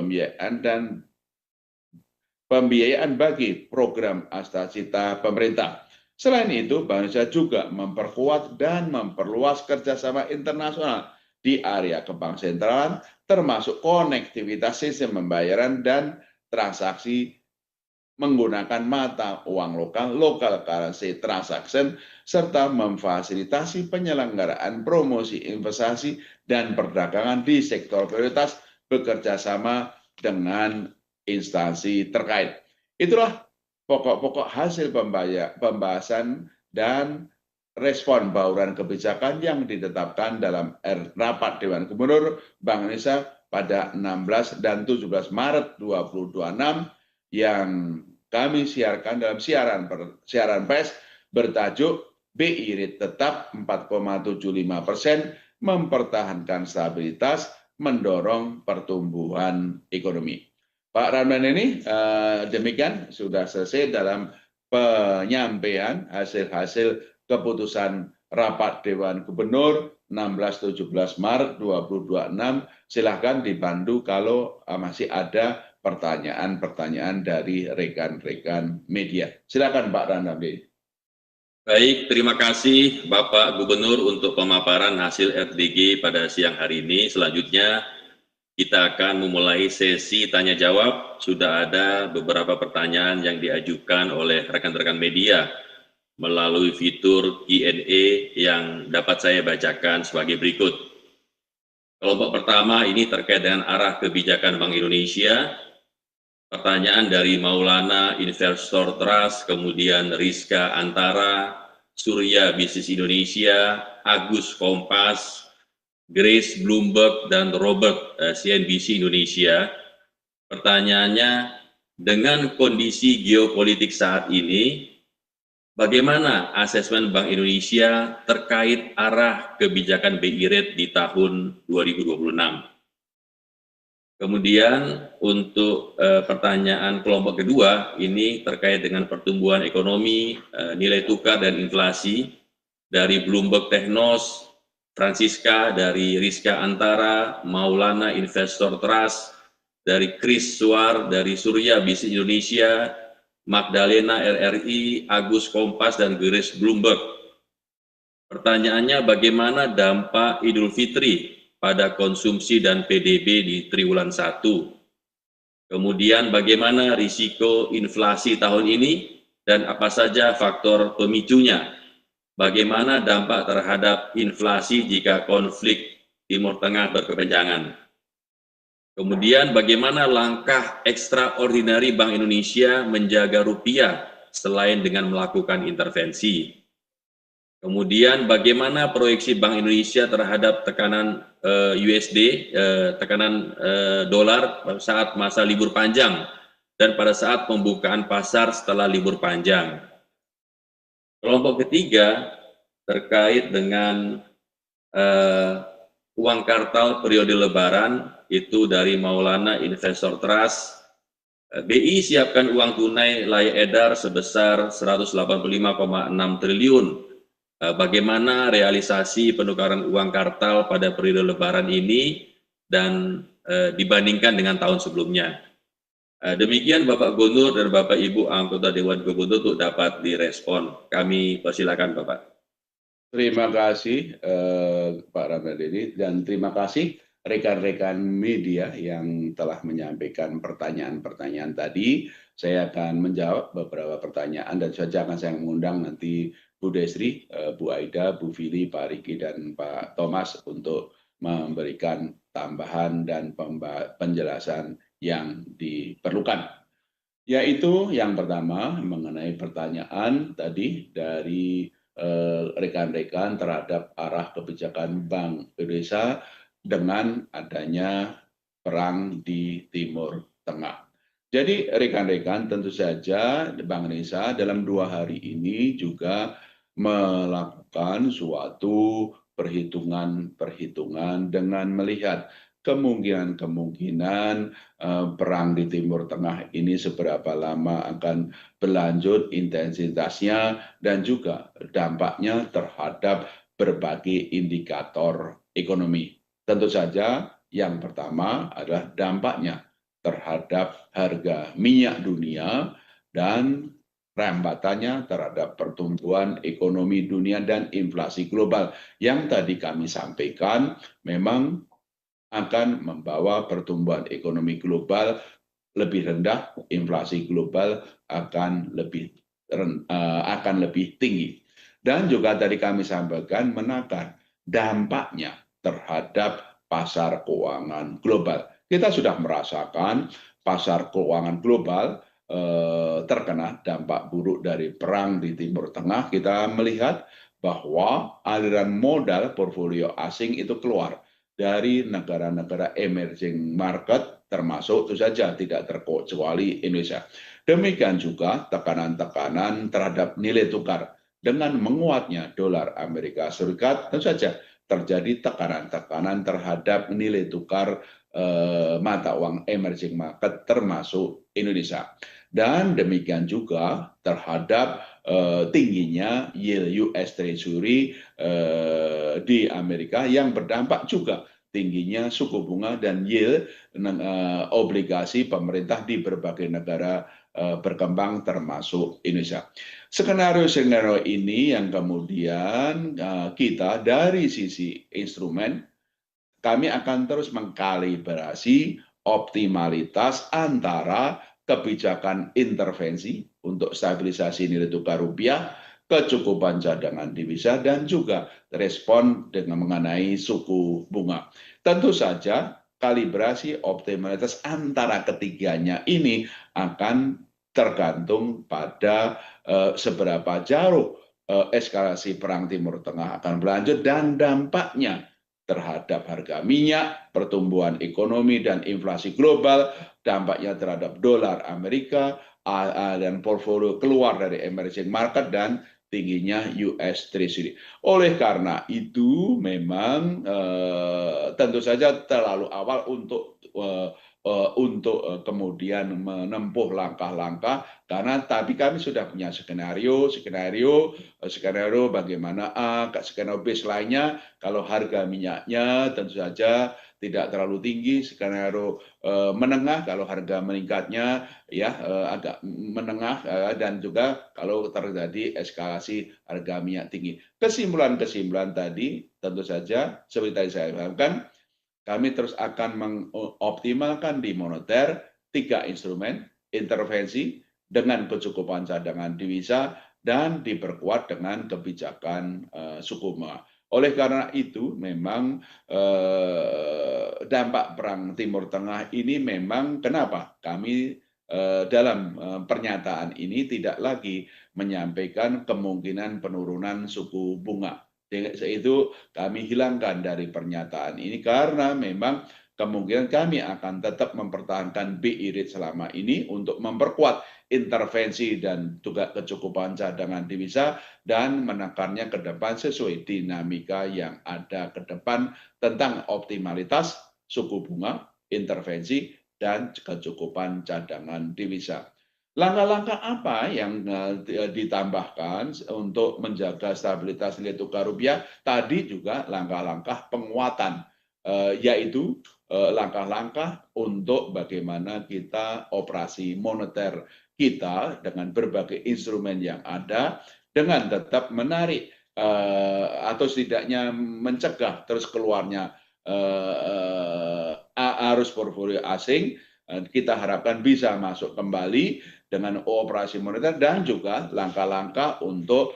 pembiayaan bagi program Astacita pemerintah. Selain itu, Bank Indonesia juga memperkuat dan memperluas kerjasama internasional di area kebangsenteralan, termasuk konektivitas sistem pembayaran dan transaksi menggunakan mata uang lokal (local currency transaction), serta memfasilitasi penyelenggaraan promosi investasi dan perdagangan di sektor prioritas bekerja sama dengan instansi terkait. Itulah pokok-pokok hasil pembahasan dan respon bauran kebijakan yang ditetapkan dalam rapat Dewan Gubernur Bank Indonesia pada 16 dan 17 Maret 2026 yang kami siarkan dalam siaran pers bertajuk BI Rate tetap 4,75%, mempertahankan stabilitas, mendorong pertumbuhan ekonomi. Pak Ramdan, ini demikian sudah selesai dalam penyampaian hasil-hasil keputusan rapat Dewan Gubernur 16-17 Maret 2026. Silahkan dibantu kalau masih ada pertanyaan-pertanyaan dari rekan-rekan media. Silakan Pak Ramdan. Baik, terima kasih Bapak Gubernur untuk pemaparan hasil RDG pada siang hari ini. Selanjutnya kita akan memulai sesi tanya jawab. Sudah ada beberapa pertanyaan yang diajukan oleh rekan-rekan media melalui fitur Q&A yang dapat saya bacakan sebagai berikut. Kelompok pertama ini terkait dengan arah kebijakan Bank Indonesia. Pertanyaan dari Maulana Investor Trust, kemudian Rizka Antara, Surya Bisnis Indonesia, Agus Kompas, Grace Bloomberg, dan Robert CNBC Indonesia. Pertanyaannya, dengan kondisi geopolitik saat ini, bagaimana asesmen Bank Indonesia terkait arah kebijakan BI Rate di tahun 2026? Kemudian untuk pertanyaan kelompok kedua, ini terkait dengan pertumbuhan ekonomi, nilai tukar dan inflasi dari Bloomberg Technos, Francisca dari Rizka Antara, Maulana Investor Trust, dari Chris Suar, dari Surya Bisnis Indonesia, Magdalena RRI, Agus Kompas, dan Grace Bloomberg. Pertanyaannya, bagaimana dampak Idul Fitri pada konsumsi dan PDB di triwulan 1? Kemudian bagaimana risiko inflasi tahun ini dan apa saja faktor pemicunya? Bagaimana dampak terhadap inflasi jika konflik Timur Tengah berkepanjangan? Kemudian bagaimana langkah ekstraordinari Bank Indonesia menjaga rupiah selain dengan melakukan intervensi? Kemudian bagaimana proyeksi Bank Indonesia terhadap tekanan USD, tekanan dolar saat masa libur panjang dan pada saat pembukaan pasar setelah libur panjang? Kelompok ketiga terkait dengan uang kartal periode lebaran, itu dari Maulana Investor Trust. BI siapkan uang tunai layak edar sebesar 185,6 triliun. Bagaimana realisasi penukaran uang kartal pada periode lebaran ini dan dibandingkan dengan tahun sebelumnya? Demikian Bapak Gubernur dan Bapak Ibu anggota Dewan Gubernur untuk dapat direspon. Kami persilakan Bapak. Terima kasih Pak Ramadhani, dan terima kasih rekan-rekan media yang telah menyampaikan pertanyaan-pertanyaan tadi. Saya akan menjawab beberapa pertanyaan dan saja akan saya mengundang nanti Bu Desri, Bu Aida, Bu Fili, Pak Riki, dan Pak Thomas untuk memberikan tambahan dan penjelasan yang diperlukan. Yaitu yang pertama mengenai pertanyaan tadi dari rekan-rekan terhadap arah kebijakan Bank Indonesia dengan adanya perang di Timur Tengah. Jadi rekan-rekan, tentu saja Bank Indonesia dalam 2 hari ini juga melakukan suatu perhitungan dengan melihat kemungkinan perang di Timur Tengah ini seberapa lama akan berlanjut intensitasnya dan juga dampaknya terhadap berbagai indikator ekonomi. Tentu saja yang pertama adalah dampaknya terhadap harga minyak dunia dan rambatannya terhadap pertumbuhan ekonomi dunia dan inflasi global yang tadi kami sampaikan memang akan membawa pertumbuhan ekonomi global lebih rendah, inflasi global akan lebih tinggi. Dan juga tadi kami sampaikan menakar dampaknya terhadap pasar keuangan global. Kita sudah merasakan pasar keuangan global terkena dampak buruk dari perang di Timur Tengah. Kita melihat bahwa aliran modal portfolio asing itu keluar dari negara-negara emerging market, termasuk itu saja tidak terkecuali Indonesia. Demikian juga tekanan-tekanan terhadap nilai tukar dengan menguatnya dolar Amerika Serikat, tentu saja terjadi tekanan-tekanan terhadap nilai tukar mata uang emerging market termasuk Indonesia. Dan demikian juga terhadap tingginya yield US Treasury di Amerika yang berdampak juga tingginya suku bunga dan yield obligasi pemerintah di berbagai negara berkembang termasuk Indonesia. Skenario-skenario ini yang kemudian kita dari sisi instrumen kami akan terus mengkalibrasi optimalitas antara kebijakan intervensi untuk stabilisasi nilai tukar rupiah, kecukupan cadangan devisa, dan juga respon dengan mengenai suku bunga. Tentu saja kalibrasi optimalitas antara ketiganya ini akan tergantung pada seberapa jauh eskalasi perang Timur Tengah akan berlanjut dan dampaknya terhadap harga minyak, pertumbuhan ekonomi dan inflasi global, dampaknya terhadap dolar Amerika, dan portfolio keluar dari emerging market dan tingginya US Treasury. Oleh karena itu memang tentu saja terlalu awal untuk kemudian menempuh langkah-langkah karena tapi kami sudah punya skenario bagaimana skenario base lainnya kalau harga minyaknya tentu saja tidak terlalu tinggi, skenario menengah kalau harga meningkatnya ya agak menengah dan juga kalau terjadi eskalasi harga minyak tinggi. Kesimpulan-kesimpulan tadi tentu saja seperti tadi saya sampaikan kami terus akan mengoptimalkan di moneter 3 instrumen intervensi dengan kecukupan cadangan devisa dan diperkuat dengan kebijakan suku bunga. Oleh karena itu memang dampak perang Timur Tengah ini memang kenapa kami dalam pernyataan ini tidak lagi menyampaikan kemungkinan penurunan suku bunga. Itu kami hilangkan dari pernyataan ini karena memang kemungkinan kami akan tetap mempertahankan BI rate selama ini untuk memperkuat intervensi dan juga kecukupan cadangan devisa dan menekannya ke depan sesuai dinamika yang ada ke depan tentang optimalitas suku bunga, intervensi, dan kecukupan cadangan devisa. Langkah-langkah apa yang ditambahkan untuk menjaga stabilitas nilai tukar rupiah? Tadi juga langkah-langkah penguatan, yaitu langkah-langkah untuk bagaimana kita operasi moneter kita dengan berbagai instrumen yang ada, dengan tetap menarik atau setidaknya mencegah terus keluarnya arus portfolio asing. Kita harapkan bisa masuk kembali dengan operasi moneter dan juga langkah-langkah untuk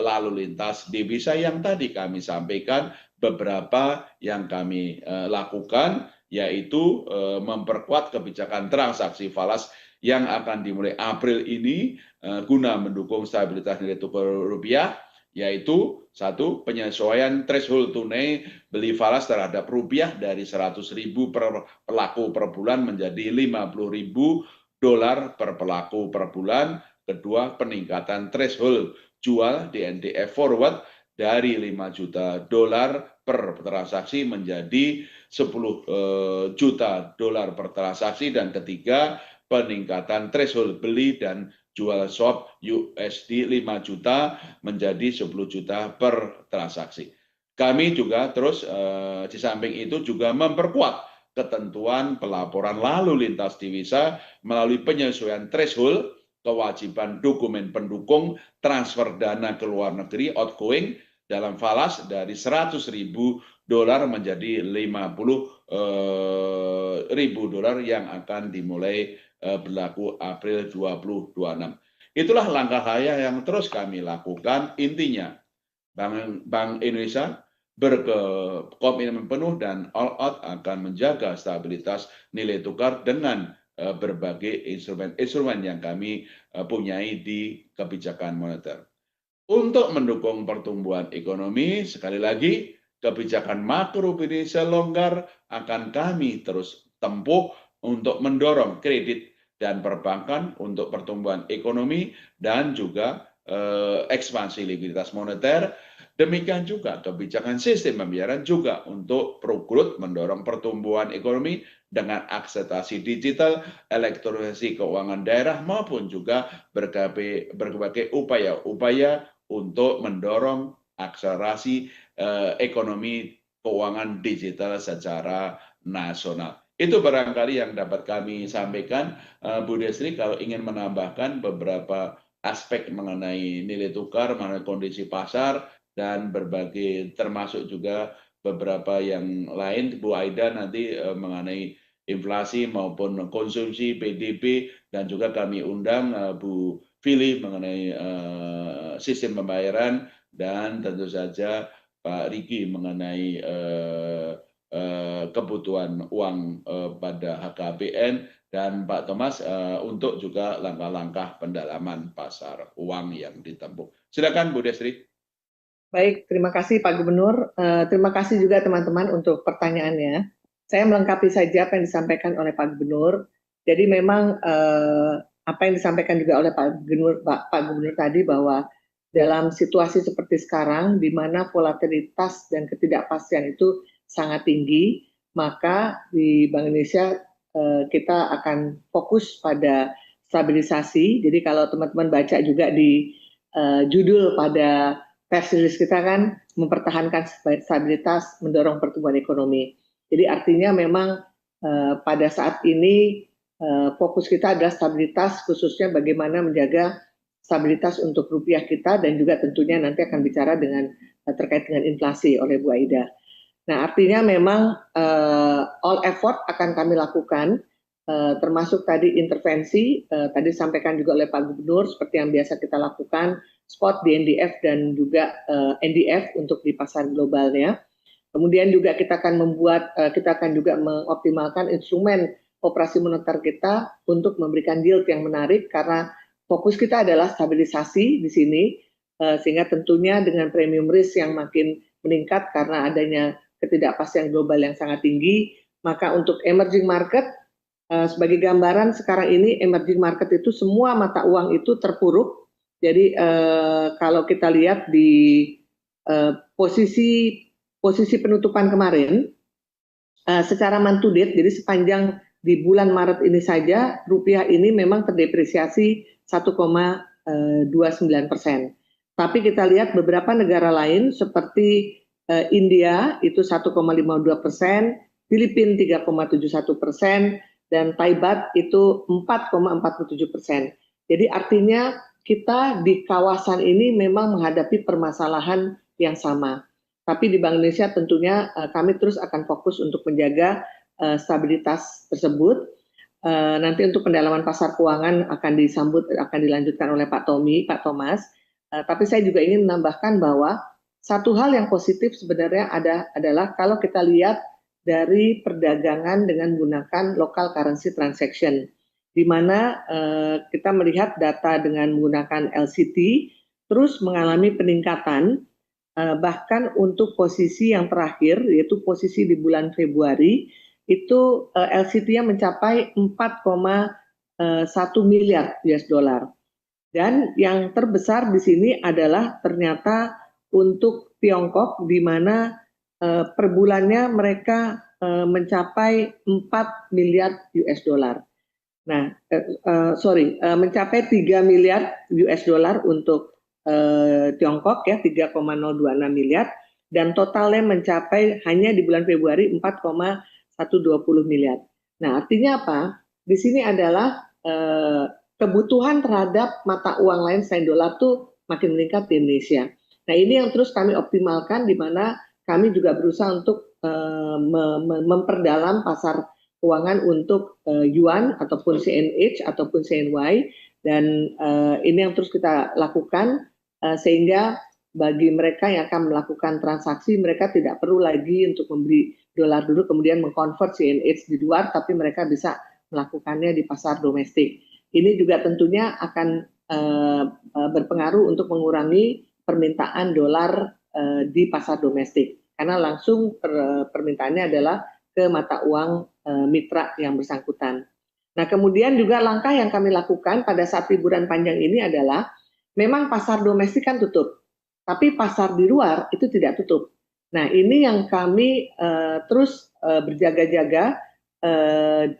lalu lintas devisa yang tadi kami sampaikan beberapa yang kami lakukan yaitu memperkuat kebijakan transaksi falas yang akan dimulai April ini guna mendukung stabilitas nilai tukar rupiah yaitu satu penyesuaian threshold tunai beli falas terhadap rupiah dari 100.000 per pelaku per bulan menjadi 50.000 dolar per pelaku per bulan. Kedua, peningkatan threshold jual di NDF forward dari 5 juta dolar per transaksi menjadi 10 juta dolar per transaksi. Dan ketiga, peningkatan threshold beli dan jual swap USD 5 juta menjadi 10 juta per transaksi. Kami juga terus di samping itu juga memperkuat ketentuan pelaporan lalu lintas devisa melalui penyesuaian threshold, kewajiban dokumen pendukung transfer dana ke luar negeri outgoing dalam falas dari 100.000 dolar menjadi 50.000 dolar yang akan dimulai berlaku April 2026. Itulah langkah-langkah yang terus kami lakukan. Intinya, Bank Indonesia berkomitmen penuh dan all out akan menjaga stabilitas nilai tukar dengan berbagai instrumen-instrumen yang kami punyai di kebijakan moneter. Untuk mendukung pertumbuhan ekonomi, sekali lagi, kebijakan makro Indonesia longgar akan kami terus tempuh untuk mendorong kredit dan perbankan untuk pertumbuhan ekonomi dan juga ekspansi likuiditas moneter. Demikian juga kebijakan sistem pembayaran juga untuk pro-growth mendorong pertumbuhan ekonomi dengan akselerasi digital, elektronisasi keuangan daerah maupun juga berbagai upaya-upaya untuk mendorong akselerasi ekonomi keuangan digital secara nasional. Itu barangkali yang dapat kami sampaikan, Bu Desri. Kalau ingin menambahkan beberapa aspek mengenai nilai tukar, mengenai kondisi pasar, dan berbagai termasuk juga beberapa yang lain, Bu Aida nanti mengenai inflasi maupun konsumsi PDB, dan juga kami undang Bu Fili mengenai sistem pembayaran, dan tentu saja Pak Riki mengenai kebutuhan uang pada HKBN, dan Pak Thomas untuk juga langkah-langkah pendalaman pasar uang yang ditempuh. Silakan Bu Desri. Baik, terima kasih Pak Gubernur. Terima kasih juga teman-teman untuk pertanyaannya. Saya melengkapi saja apa yang disampaikan oleh Pak Gubernur. Jadi memang apa yang disampaikan juga oleh Pak Gubernur tadi, bahwa dalam situasi seperti sekarang di mana volatilitas dan ketidakpastian itu sangat tinggi, maka di Bank Indonesia kita akan fokus pada stabilisasi. Jadi kalau teman-teman baca juga di judul pada press release kita kan, mempertahankan stabilitas, mendorong pertumbuhan ekonomi. Jadi artinya memang pada saat ini fokus kita adalah stabilitas, khususnya bagaimana menjaga stabilitas untuk rupiah kita, dan juga tentunya nanti akan bicara dengan terkait dengan inflasi oleh Bu Aida. Nah, artinya memang all effort akan kami lakukan, termasuk tadi intervensi, tadi disampaikan juga oleh Pak Gubernur, seperti yang biasa kita lakukan, spot di NDF dan juga NDF untuk di pasar globalnya. Kemudian juga kita akan juga mengoptimalkan instrumen operasi moneter kita untuk memberikan yield yang menarik, karena fokus kita adalah stabilisasi di sini, sehingga tentunya dengan premium risk yang makin meningkat karena adanya ketidakpastian global yang sangat tinggi, maka untuk emerging market, sebagai gambaran sekarang ini emerging market itu semua mata uang itu terpuruk. Jadi kalau kita lihat di posisi penutupan kemarin, secara month to date, jadi sepanjang di bulan Maret ini saja, rupiah ini memang terdepresiasi 1,29%. Tapi kita lihat beberapa negara lain seperti India itu 1,52%, Filipina 3,71%, dan Thai Baht itu 4,47%. Jadi artinya kita di kawasan ini memang menghadapi permasalahan yang sama. Tapi di Bank Indonesia tentunya kami terus akan fokus untuk menjaga stabilitas tersebut. Nanti untuk pendalaman pasar keuangan akan dilanjutkan oleh Pak Thomas. Tapi saya juga ingin menambahkan bahwa satu hal yang positif sebenarnya adalah kalau kita lihat dari perdagangan dengan menggunakan local currency transaction, di mana kita melihat data dengan menggunakan LCT terus mengalami peningkatan, bahkan untuk posisi yang terakhir, yaitu posisi di bulan Februari, itu LCT-nya mencapai 4,1 miliar US dollar. Dan yang terbesar di sini adalah ternyata untuk Tiongkok, di mana per bulannya mereka mencapai 4 miliar US dollar. Nah, mencapai 3 miliar US dollar untuk Tiongkok ya, 3,026 miliar, dan totalnya mencapai hanya di bulan Februari 4,120 miliar. Nah, artinya apa? Di sini adalah kebutuhan terhadap mata uang lain selain dolar tuh makin meningkat di Indonesia. Nah, ini yang terus kami optimalkan, di mana kami juga berusaha untuk memperdalam pasar keuangan untuk yuan ataupun CNH ataupun CNY, dan ini yang terus kita lakukan sehingga bagi mereka yang akan melakukan transaksi, mereka tidak perlu lagi untuk membeli dolar dulu kemudian mengkonvert CNH di luar, tapi mereka bisa melakukannya di pasar domestik. Ini juga tentunya akan berpengaruh untuk mengurangi permintaan dolar di pasar domestik, karena langsung permintaannya adalah ke mata uang mitra yang bersangkutan. Nah, kemudian juga langkah yang kami lakukan pada saat liburan panjang ini adalah memang pasar domestik kan tutup, tapi pasar di luar itu tidak tutup. Nah, ini yang kami terus berjaga-jaga 24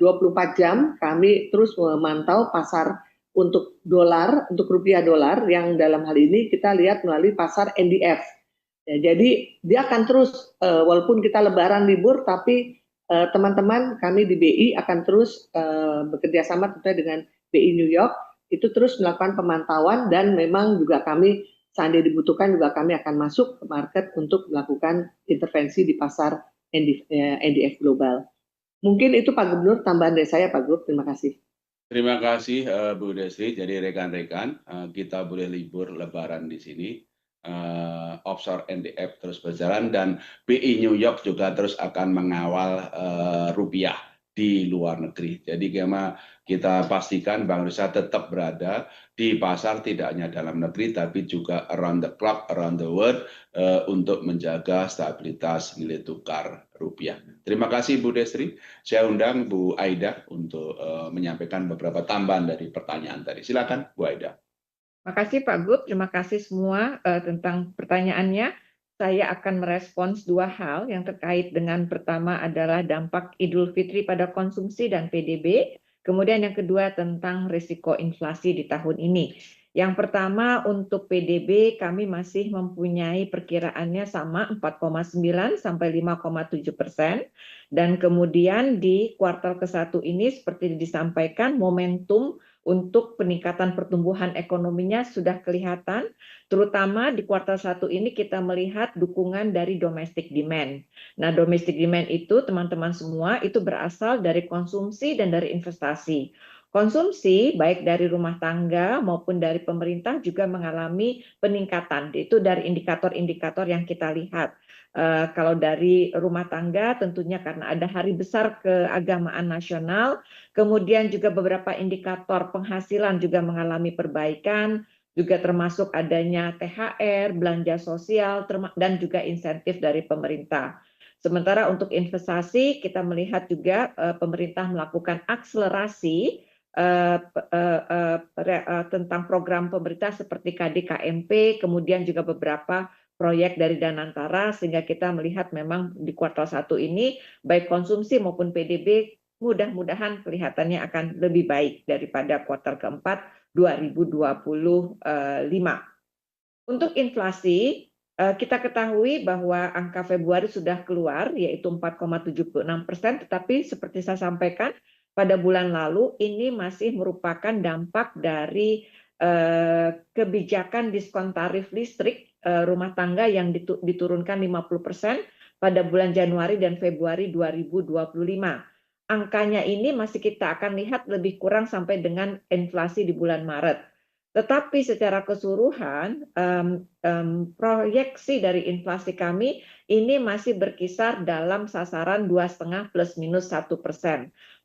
jam, kami terus memantau pasar untuk dolar, untuk rupiah dolar, yang dalam hal ini kita lihat melalui pasar NDF. Ya, jadi dia akan terus, walaupun kita lebaran libur, tapi teman-teman kami di BI akan terus bekerja sama tentunya dengan BI New York, itu terus melakukan pemantauan, dan memang juga kami seandainya dibutuhkan juga kami akan masuk ke market untuk melakukan intervensi di pasar NDF global. Mungkin itu Pak Gubernur tambahan dari saya, Pak Gub. Terima kasih. Terima kasih Bu Destri. Jadi rekan-rekan, kita boleh libur Lebaran di sini. Offshore NDF terus berjalan, dan BI New York juga terus akan mengawal rupiah di luar negeri. Jadi kita pastikan Bank Indonesia tetap berada di pasar, tidak hanya dalam negeri tapi juga around the clock, around the world, untuk menjaga stabilitas nilai tukar rupiah. Terima kasih Bu Destri. Saya undang Bu Aida untuk menyampaikan beberapa tambahan dari pertanyaan tadi. Silakan Bu Aida. Terima kasih Pak Gub, terima kasih semua tentang pertanyaannya. Saya akan merespons dua hal yang terkait dengan pertama adalah dampak Idul Fitri pada konsumsi dan PDB, kemudian yang kedua tentang risiko inflasi di tahun ini. Yang pertama untuk PDB kami masih mempunyai perkiraannya sama 4,9 sampai 5,7%, dan kemudian di kuartal ke-1 ini seperti disampaikan momentum untuk peningkatan pertumbuhan ekonominya sudah kelihatan, terutama di kuartal 1 ini kita melihat dukungan dari domestic demand. Nah, domestic demand itu teman-teman semua itu berasal dari konsumsi dan dari investasi. Konsumsi baik dari rumah tangga maupun dari pemerintah juga mengalami peningkatan. Itu dari indikator-indikator yang kita lihat. Kalau dari rumah tangga tentunya karena ada hari besar keagamaan nasional, kemudian juga beberapa indikator penghasilan juga mengalami perbaikan, juga termasuk adanya THR, belanja sosial, dan juga insentif dari pemerintah. Sementara untuk investasi, kita melihat juga pemerintah melakukan akselerasi tentang program pemerintah seperti KDKMP, kemudian juga beberapa proyek dari Danantara, sehingga kita melihat memang di kuartal 1 ini baik konsumsi maupun PDB mudah-mudahan kelihatannya akan lebih baik daripada kuartal keempat 2025. Untuk inflasi, kita ketahui bahwa angka Februari sudah keluar yaitu 4,76%, tetapi seperti saya sampaikan pada bulan lalu ini masih merupakan dampak dari kebijakan diskon tarif listrik rumah tangga yang diturunkan 50% pada bulan Januari dan Februari 2025. Angkanya ini masih kita akan lihat lebih kurang sampai dengan inflasi di bulan Maret. Tetapi secara keseluruhan proyeksi dari inflasi kami ini masih berkisar dalam sasaran 2,5 plus minus 1%.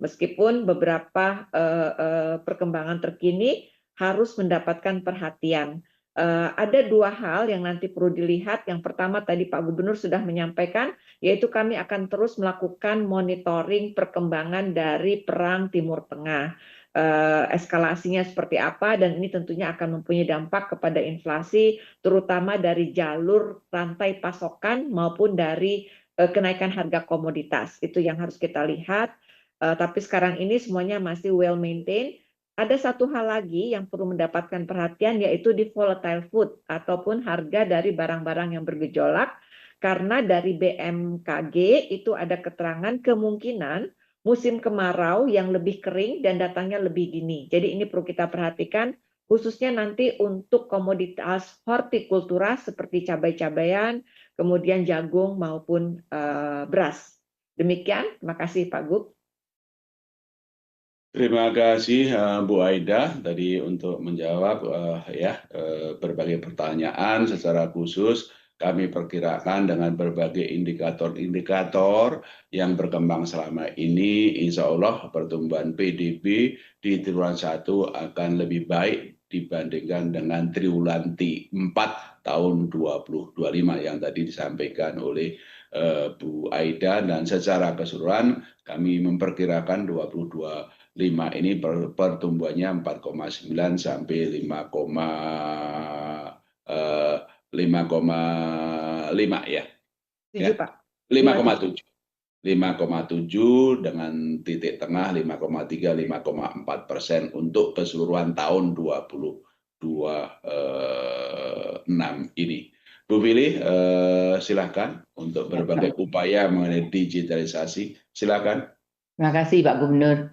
Meskipun beberapa perkembangan terkini harus mendapatkan perhatian. Ada dua hal yang nanti perlu dilihat. Yang pertama tadi Pak Gubernur sudah menyampaikan, yaitu kami akan terus melakukan monitoring perkembangan dari perang Timur Tengah. Eskalasinya seperti apa, dan ini tentunya akan mempunyai dampak kepada inflasi, terutama dari jalur rantai pasokan maupun dari kenaikan harga komoditas. Itu yang harus kita lihat. Tapi sekarang ini semuanya masih well maintained. Ada satu hal lagi yang perlu mendapatkan perhatian, yaitu di volatile food ataupun harga dari barang-barang yang bergejolak, karena dari BMKG itu ada keterangan kemungkinan musim kemarau yang lebih kering dan datangnya lebih dini. Jadi ini perlu kita perhatikan, khususnya nanti untuk komoditas hortikultura seperti cabai-cabayan, kemudian jagung maupun beras. Demikian, terima kasih Pak Gub. Terima kasih Bu Aida tadi untuk menjawab berbagai pertanyaan secara khusus. Kami perkirakan dengan berbagai indikator-indikator yang berkembang selama ini, insya Allah pertumbuhan PDB di triwulan 1 akan lebih baik dibandingkan dengan triwulan 4 tahun 2025 yang tadi disampaikan oleh Bu Aida, dan secara keseluruhan kami memperkirakan 2025 ini pertumbuhannya 4,9 sampai 5,5 ya. Setuju, Pak. 5,7. 5,7 dengan titik tengah 5,3-5,4% untuk keseluruhan tahun 2026 ini. Bu Fili, silakan untuk berbagai upaya mengenai digitalisasi. Silakan. Terima kasih Pak Gubernur.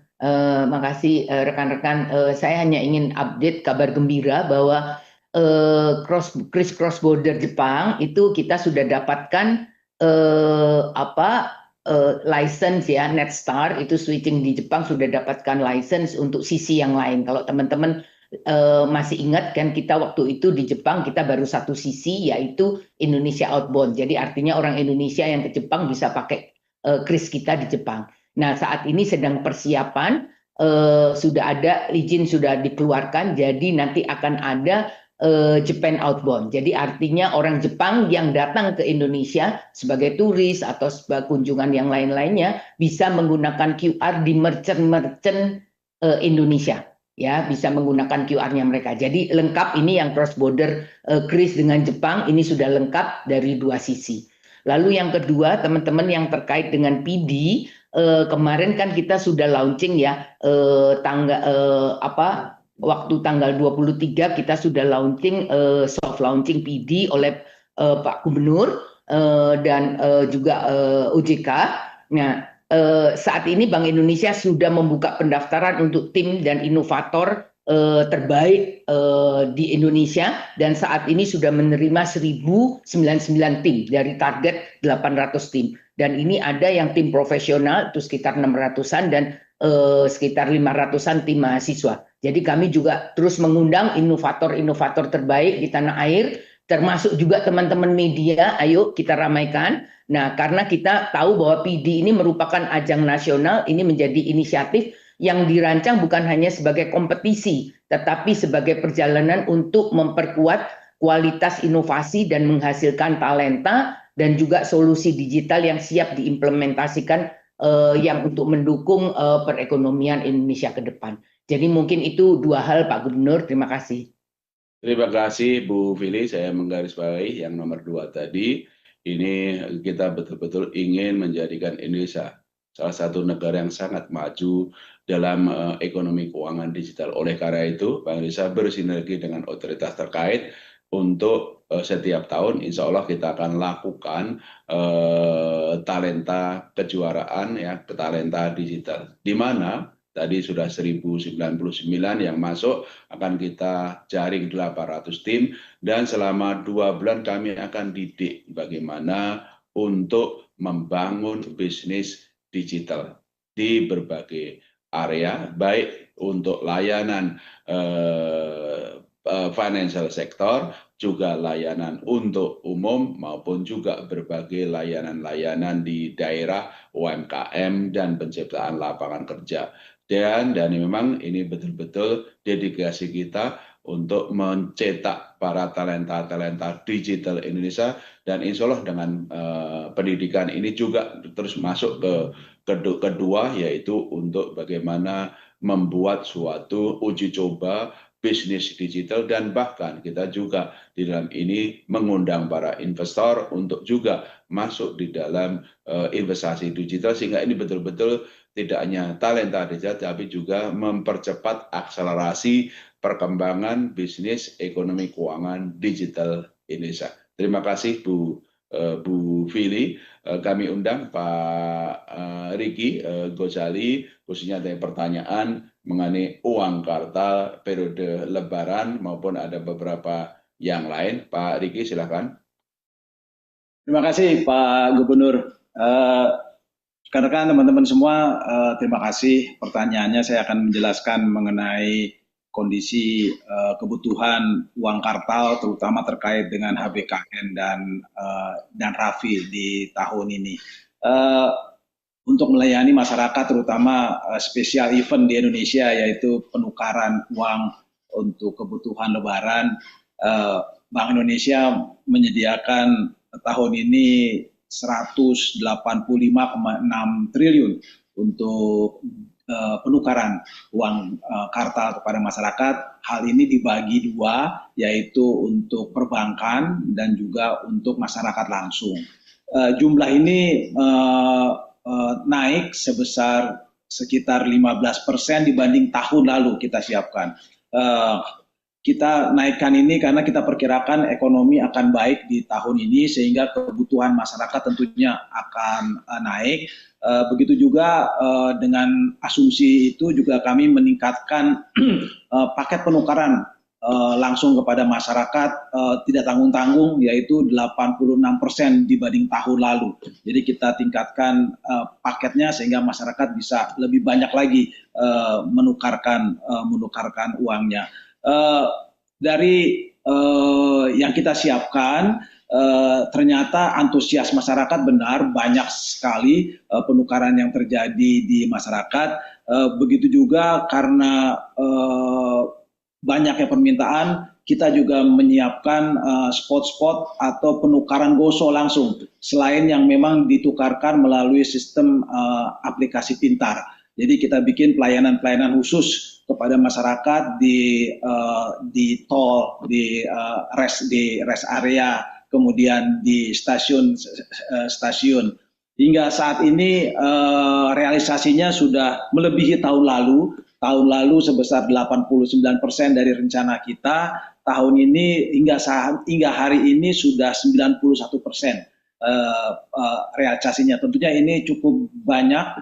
Makasih rekan-rekan. Saya hanya ingin update kabar gembira bahwa cross border Jepang itu kita sudah dapatkan license ya, Netstar itu switching di Jepang sudah dapatkan license untuk sisi yang lain. Kalau teman-teman masih ingat kan, kita waktu itu di Jepang kita baru satu sisi, yaitu Indonesia outbound. Jadi artinya orang Indonesia yang ke Jepang bisa pakai kris kita di Jepang. Nah, saat ini sedang persiapan, sudah ada izin sudah dikeluarkan, jadi nanti akan ada Japan outbound. Jadi artinya orang Jepang yang datang ke Indonesia sebagai turis atau sebagai kunjungan yang lain-lainnya bisa menggunakan QR di merchant Indonesia. Ya, bisa menggunakan QR-nya mereka. Jadi lengkap ini yang cross border kris dengan Jepang ini sudah lengkap dari dua sisi. Lalu yang kedua, teman-teman yang terkait dengan PD, kemarin kan kita sudah launching ya, waktu tanggal 23 kita sudah launching soft launching PD oleh Pak Gubernur dan juga OJK. Nah, saat ini Bank Indonesia sudah membuka pendaftaran untuk tim dan inovator terbaik di Indonesia, dan saat ini sudah menerima 1099 tim dari target 800 tim. Dan ini ada yang tim profesional itu sekitar 600-an dan sekitar 500-an tim mahasiswa. Jadi kami juga terus mengundang inovator-inovator terbaik di tanah air, termasuk juga teman-teman media, ayo kita ramaikan. Nah, karena kita tahu bahwa PD ini merupakan ajang nasional, ini menjadi inisiatif yang dirancang bukan hanya sebagai kompetisi, tetapi sebagai perjalanan untuk memperkuat kualitas inovasi dan menghasilkan talenta dan juga solusi digital yang siap diimplementasikan yang untuk mendukung perekonomian Indonesia ke depan. Jadi mungkin itu dua hal Pak Gubernur, terima kasih. Terima kasih Bu Fili, saya menggarisbawahi yang nomor 2 tadi. Ini kita betul-betul ingin menjadikan Indonesia salah satu negara yang sangat maju dalam ekonomi keuangan digital. Oleh karena itu, Bank Indonesia bersinergi dengan otoritas terkait untuk setiap tahun, insya Allah kita akan lakukan talenta kejuaraan ya, talenta digital. Di mana tadi sudah 1099 yang masuk, akan kita jaring 800 tim, dan selama 2 bulan kami akan didik bagaimana untuk membangun bisnis digital di berbagai area, baik untuk layanan financial sector, juga layanan untuk umum, maupun juga berbagai layanan-layanan di daerah UMKM dan penciptaan lapangan kerja. Dan memang ini betul-betul dedikasi kita untuk mencetak para talenta-talenta digital Indonesia, dan insya Allah dengan pendidikan ini juga terus masuk ke kedua, yaitu untuk bagaimana membuat suatu uji coba bisnis digital, dan bahkan kita juga di dalam ini mengundang para investor untuk juga masuk di dalam investasi digital, sehingga ini betul-betul tidak hanya talenta digital, tapi juga mempercepat akselerasi perkembangan bisnis ekonomi keuangan digital Indonesia. Terima kasih Bu Fili. Kami undang Pak Riki Gozali, khususnya ada pertanyaan mengenai uang kartal periode Lebaran maupun ada beberapa yang lain. Pak Riki, silakan. Terima kasih Pak Gubernur. rekan-rekan, teman-teman semua, terima kasih pertanyaannya. Saya akan menjelaskan mengenai kondisi kebutuhan uang kartal, terutama terkait dengan HBKN dan Raffi di tahun ini. Untuk melayani masyarakat, terutama spesial event di Indonesia, yaitu penukaran uang untuk kebutuhan Lebaran, Bank Indonesia menyediakan tahun ini 185,6 triliun untuk penukaran uang kartal kepada masyarakat. Hal ini dibagi dua, yaitu untuk perbankan dan juga untuk masyarakat langsung. Jumlah ini naik sebesar sekitar 15% dibanding tahun lalu kita siapkan. Kita naikkan ini karena kita perkirakan ekonomi akan baik di tahun ini, sehingga kebutuhan masyarakat tentunya akan naik. Begitu juga dengan asumsi itu juga kami meningkatkan paket penukaran langsung kepada masyarakat tidak tanggung-tanggung, yaitu 86% dibanding tahun lalu. Jadi kita tingkatkan paketnya sehingga masyarakat bisa lebih banyak lagi menukarkan uangnya. Dari yang kita siapkan, ternyata antusias masyarakat benar, banyak sekali penukaran yang terjadi di masyarakat. Begitu juga karena banyaknya permintaan, kita juga menyiapkan spot-spot atau penukaran GoSo langsung, selain yang memang ditukarkan melalui sistem aplikasi pintar. Jadi kita bikin pelayanan-pelayanan khusus kepada masyarakat di tol, di rest area, kemudian di stasiun. Hingga saat ini realisasinya sudah melebihi tahun lalu. Tahun lalu sebesar 89% dari rencana kita. Tahun ini hingga hari ini sudah 91% realisasinya. Tentunya ini cukup banyak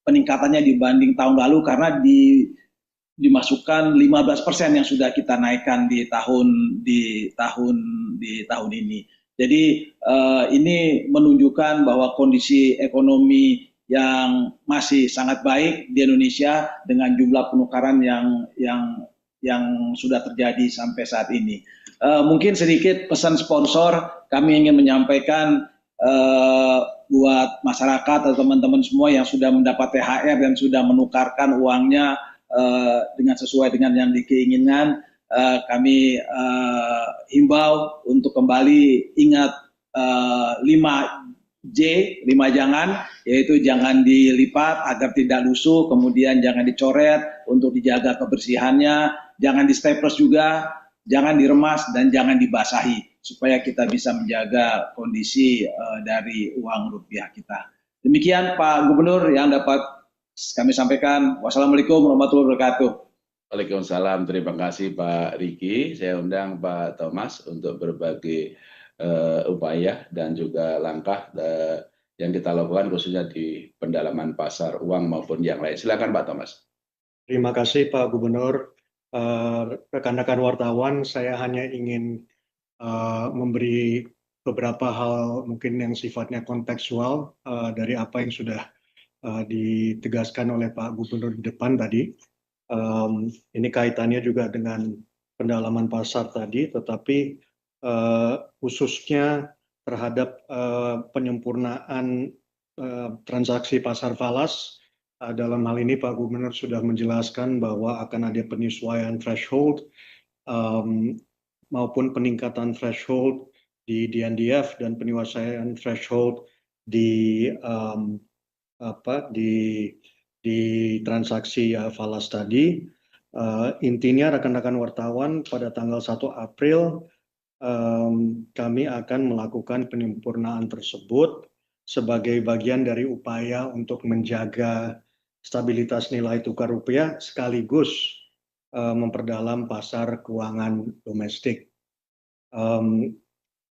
peningkatannya dibanding tahun lalu, karena dimasukkan 15% yang sudah kita naikkan di tahun ini. Jadi ini menunjukkan bahwa kondisi ekonomi yang masih sangat baik di Indonesia dengan jumlah penukaran yang sudah terjadi sampai saat ini. Mungkin sedikit pesan sponsor, kami ingin menyampaikan buat masyarakat atau teman-teman semua yang sudah mendapat THR dan sudah menukarkan uangnya dengan sesuai dengan yang dikeinginan, kami himbau untuk kembali ingat 5J, 5 jangan, yaitu jangan dilipat agar tidak lusuh, kemudian jangan dicoret untuk dijaga kebersihannya, jangan di staples juga, jangan diremas, dan jangan dibasahi, supaya kita bisa menjaga kondisi dari uang rupiah kita. Demikian Pak Gubernur yang dapat kami sampaikan. Wassalamualaikum warahmatullahi wabarakatuh. Waalaikumsalam. Terima kasih Pak Riki. Saya undang Pak Thomas untuk berbagi upaya dan juga langkah yang kita lakukan khususnya di pendalaman pasar uang maupun yang lain. Silakan Pak Thomas. Terima kasih Pak Gubernur. Rekan-rekan wartawan, saya hanya ingin memberi beberapa hal mungkin yang sifatnya kontekstual dari apa yang sudah ditegaskan oleh Pak Gubernur di depan tadi. Ini kaitannya juga dengan pendalaman pasar tadi, tetapi khususnya terhadap penyempurnaan transaksi pasar falas. Dalam hal ini Pak Gubernur sudah menjelaskan bahwa akan ada penyesuaian threshold maupun peningkatan threshold di DNDF dan penyesuaian threshold di transaksi falas tadi. Intinya rekan-rekan wartawan, pada tanggal 1 April kami akan melakukan penyempurnaan tersebut sebagai bagian dari upaya untuk menjaga stabilitas nilai tukar rupiah sekaligus memperdalam pasar keuangan domestik.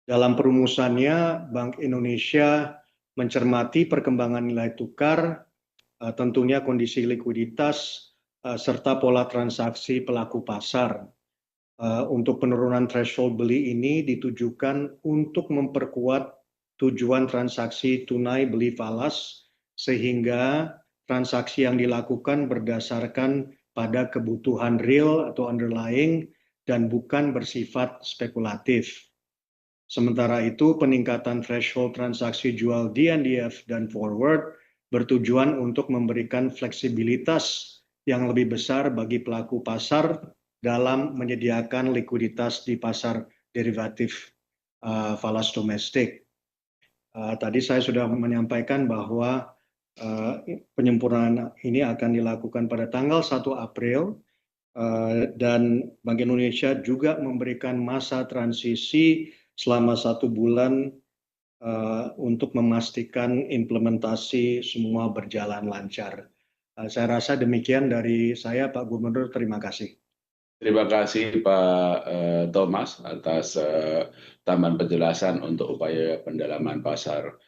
Dalam perumusannya, Bank Indonesia mencermati perkembangan nilai tukar, tentunya kondisi likuiditas, serta pola transaksi pelaku pasar. Untuk penurunan threshold beli ini ditujukan untuk memperkuat tujuan transaksi tunai beli falas, sehingga transaksi yang dilakukan berdasarkan pada kebutuhan real atau underlying dan bukan bersifat spekulatif. Sementara itu, peningkatan threshold transaksi jual DNDF dan forward bertujuan untuk memberikan fleksibilitas yang lebih besar bagi pelaku pasar dalam menyediakan likuiditas di pasar derivatif falas domestik. Tadi saya sudah menyampaikan bahwa penyempurnaan ini akan dilakukan pada tanggal 1 April dan Bank Indonesia juga memberikan masa transisi selama 1 bulan untuk memastikan implementasi semua berjalan lancar. Saya rasa demikian dari saya, Pak Gubernur. Terima kasih. Terima kasih Pak Thomas atas tambahan penjelasan untuk upaya pendalaman pasar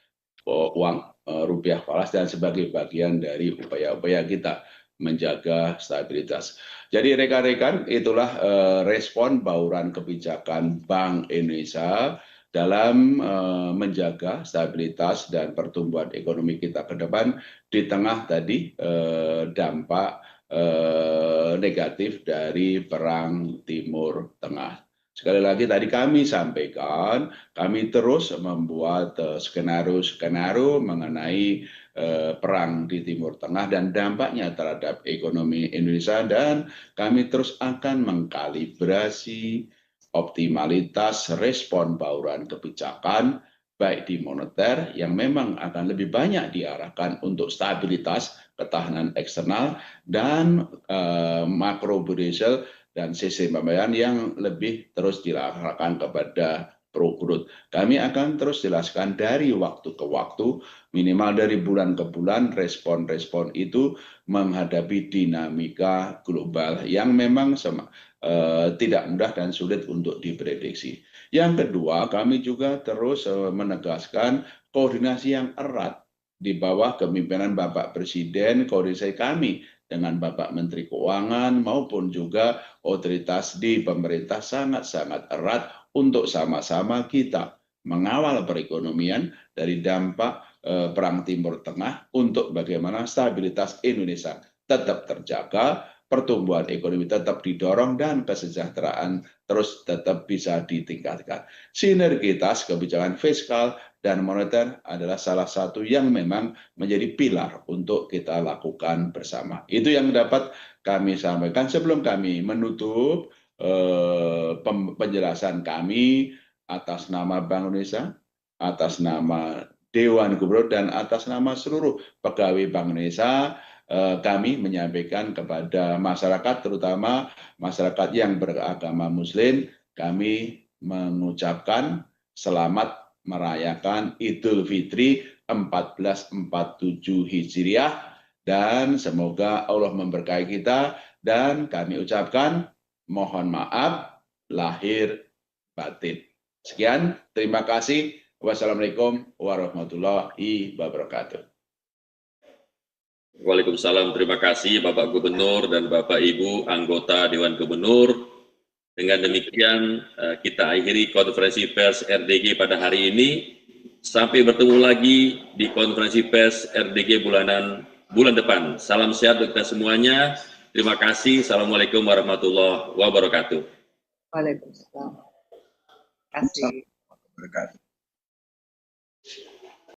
uang rupiah falas dan sebagai bagian dari upaya-upaya kita menjaga stabilitas. Jadi rekan-rekan, itulah respon bauran kebijakan Bank Indonesia dalam menjaga stabilitas dan pertumbuhan ekonomi kita ke depan di tengah tadi dampak negatif dari perang Timur Tengah. Sekali lagi tadi kami sampaikan, kami terus membuat skenario mengenai perang di Timur Tengah dan dampaknya terhadap ekonomi Indonesia, dan kami terus akan mengkalibrasi optimalitas respon bauran kebijakan baik di moneter yang memang akan lebih banyak diarahkan untuk stabilitas ketahanan eksternal dan makrobudensial dan sistem pembayaran yang lebih terus diarahkan kepada pro-growth. Kami akan terus jelaskan dari waktu ke waktu, minimal dari bulan ke bulan, respon-respon itu menghadapi dinamika global yang memang tidak mudah dan sulit untuk diprediksi. Yang kedua, kami juga terus menegaskan koordinasi yang erat di bawah kepemimpinan Bapak Presiden, koordinasi kami dengan Bapak Menteri Keuangan maupun juga otoritas di pemerintah sangat-sangat erat untuk sama-sama kita mengawal perekonomian dari dampak perang Timur Tengah untuk bagaimana stabilitas Indonesia tetap terjaga, pertumbuhan ekonomi tetap didorong, dan kesejahteraan terus tetap bisa ditingkatkan. Sinergitas kebijakan fiskal dan moneter adalah salah satu yang memang menjadi pilar untuk kita lakukan bersama. Itu yang dapat kami sampaikan sebelum kami menutup penjelasan kami atas nama Bank Indonesia, atas nama Dewan Gubernur, dan atas nama seluruh pegawai Bank Indonesia. Kami menyampaikan kepada masyarakat, terutama masyarakat yang beragama Muslim, kami mengucapkan selamat merayakan Idul Fitri 1447 Hijriah, dan semoga Allah memberkahi kita, dan kami ucapkan mohon maaf lahir batin. Sekian, terima kasih. Wassalamualaikum warahmatullahi wabarakatuh. Waalaikumsalam, terima kasih Bapak Gubernur dan Bapak Ibu anggota Dewan Gubernur. Dengan demikian kita akhiri konferensi pers RDG pada hari ini. Sampai bertemu lagi di konferensi pers RDG bulan depan. Salam sehat untuk kita semuanya. Terima kasih. Assalamualaikum warahmatullahi wabarakatuh. Waalaikumsalam. Terima kasih. Wabarakatuh.